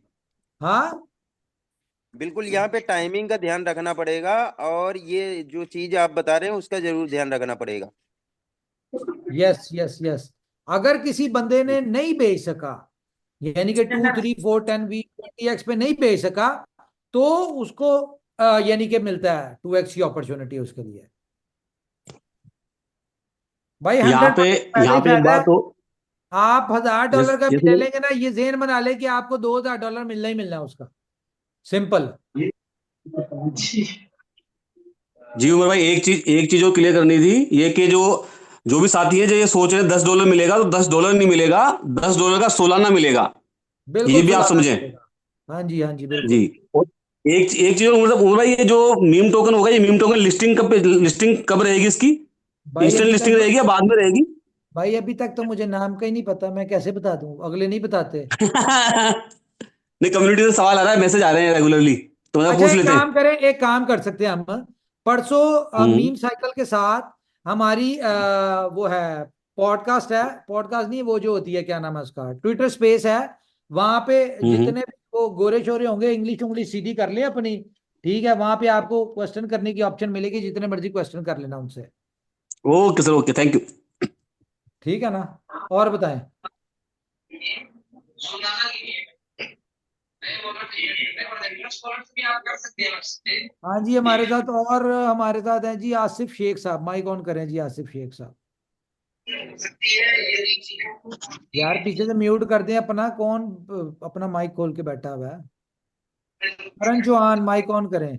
हाँ बिल्कुल, यहाँ पे टाइमिंग का ध्यान रखना पड़ेगा, और ये जो चीज आप बता रहे हैं उसका जरूर ध्यान रखना पड़ेगा। Yes yes yes. अगर किसी बंदे ने नहीं बेच सका, यानी कि 2 3 4 10 20 20x पे नहीं बेच सका, तो उसको यानी कि मिलता है 2x की अपॉर्चुनिटी उसके लिए। भाई यहाँ 100% पे पहले ही यहाँ पे एक फायदा है। बात हो, आप $1000 का भी ले जैसे लेंगे ना, ये ज़हन बना ले कि आपको $2000 मिलना ही मिलना है उसका। सिंपल। जी उमर भाई, एक चीज और क्लियर करनी थी, ये कि जो भी साथी है जो ये सोच रहे हैं $10 मिलेगा, तो $10 नहीं मिलेगा, $10 का सोलाना मिलेगा। ये बिल्कुल भी आप सुलाना समझें। मिलेगा। हाँ जी जी। बिल्कुल। और एक चीज और, मतलब उमर भाई, ये जो मीम टोकन होगा, ये मीम टोकन लिस्टिंग कब रहेगी इसकी? भाई इंस्टेंट अभी लिस्टिंग तक रहेगी या बाद में रहेगी? भाई अभी तक तो मुझे नाम का ही नहीं पता, मैं कैसे बता दूं, अगले नहीं बताते। नहीं, कम्युनिटी से सवाल आ रहा है, मैसेज आ रहे हैं रेगुलरली, तो मैं अच्छा, पूछ लेते हैं। एक काम कर सकते हैं हम। परसों हम्म। मीम साइकिल के साथ हमारी वो है, पॉडकास्ट है, पॉडकास्ट नहीं, वो जो होती है, क्या नाम है उसका, ट्विटर स्पेस है। वहां पे हम्म। जितने भी वो गोरे शोरे होंगे, इंग्लिश उंग्लिश सीधी कर ले अपनी, ठीक है, वहां पे आपको क्वेश्चन करने की ऑप्शन मिलेगी, जितने मर्जी क्वेश्चन कर लेना उनसे। Okay sir, okay, thank you. ठीक है ना? और बताएं। हाँ जी, हमारे साथ हैं जी आसिफ शेख साहब। माइक ऑन करें जी आसिफ शेख साहब। यार पीछे से म्यूट कर दें अपना, कौन अपना माइक खोल के बैठा हुआ है? करण चौहान, माइक ऑन करें।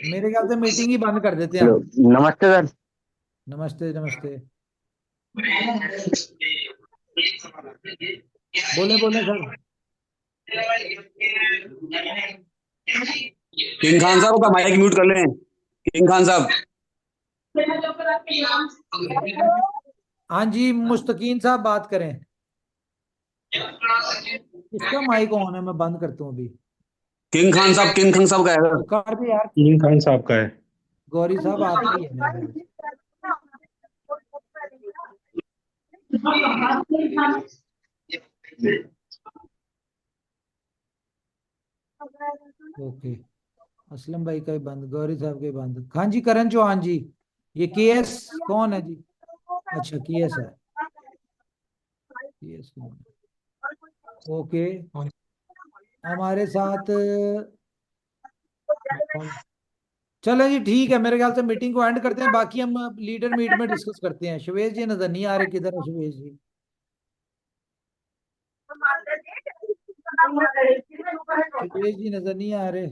मेरे ख्याल से मीटिंग ही बंद कर देते हैं हेलो, हम। नमस्ते सर। नमस्ते नमस्ते। बोले बोले सर। किंग खान साहब का माइक म्यूट कर लें, किंग खान साहब। हाँ जी, मुस्तकीन साहब बात करें। इसका माइक ऑन है, मैं बंद करता हूँ अभी। किंग खान साहब का है वो सर। कर दे यार। किंग खान साहब का है। गौरी साहब आपका ही है मेरे ख्याल से। ओके, असलम भाई का ही बंद, गौरी साहब के ही बंद। हाँ जी करण चौहान जी, ये केएस कौन है जी? अच्छा केएस है, केएस कौन है? ओके, हमारे साथ चलो जी, ठीक है, मेरे ख्याल से मीटिंग को एंड करते हैं, बाकी हम लीडर मीट में डिस्कस करते हैं। शिवेश जी नजर नहीं आ रहे, किधर है शिवेश जी? शिवेश जी नजर नहीं आ रहे।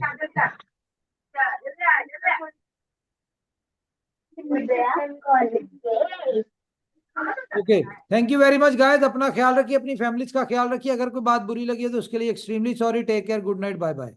Okay, thank you very much guys, अपना ख्याल रखिए, अपनी फैमिलीज का ख्याल रखिए। अगर कोई बात बुरी लगी है तो उसके लिए extremely sorry. Take care, good night, bye bye.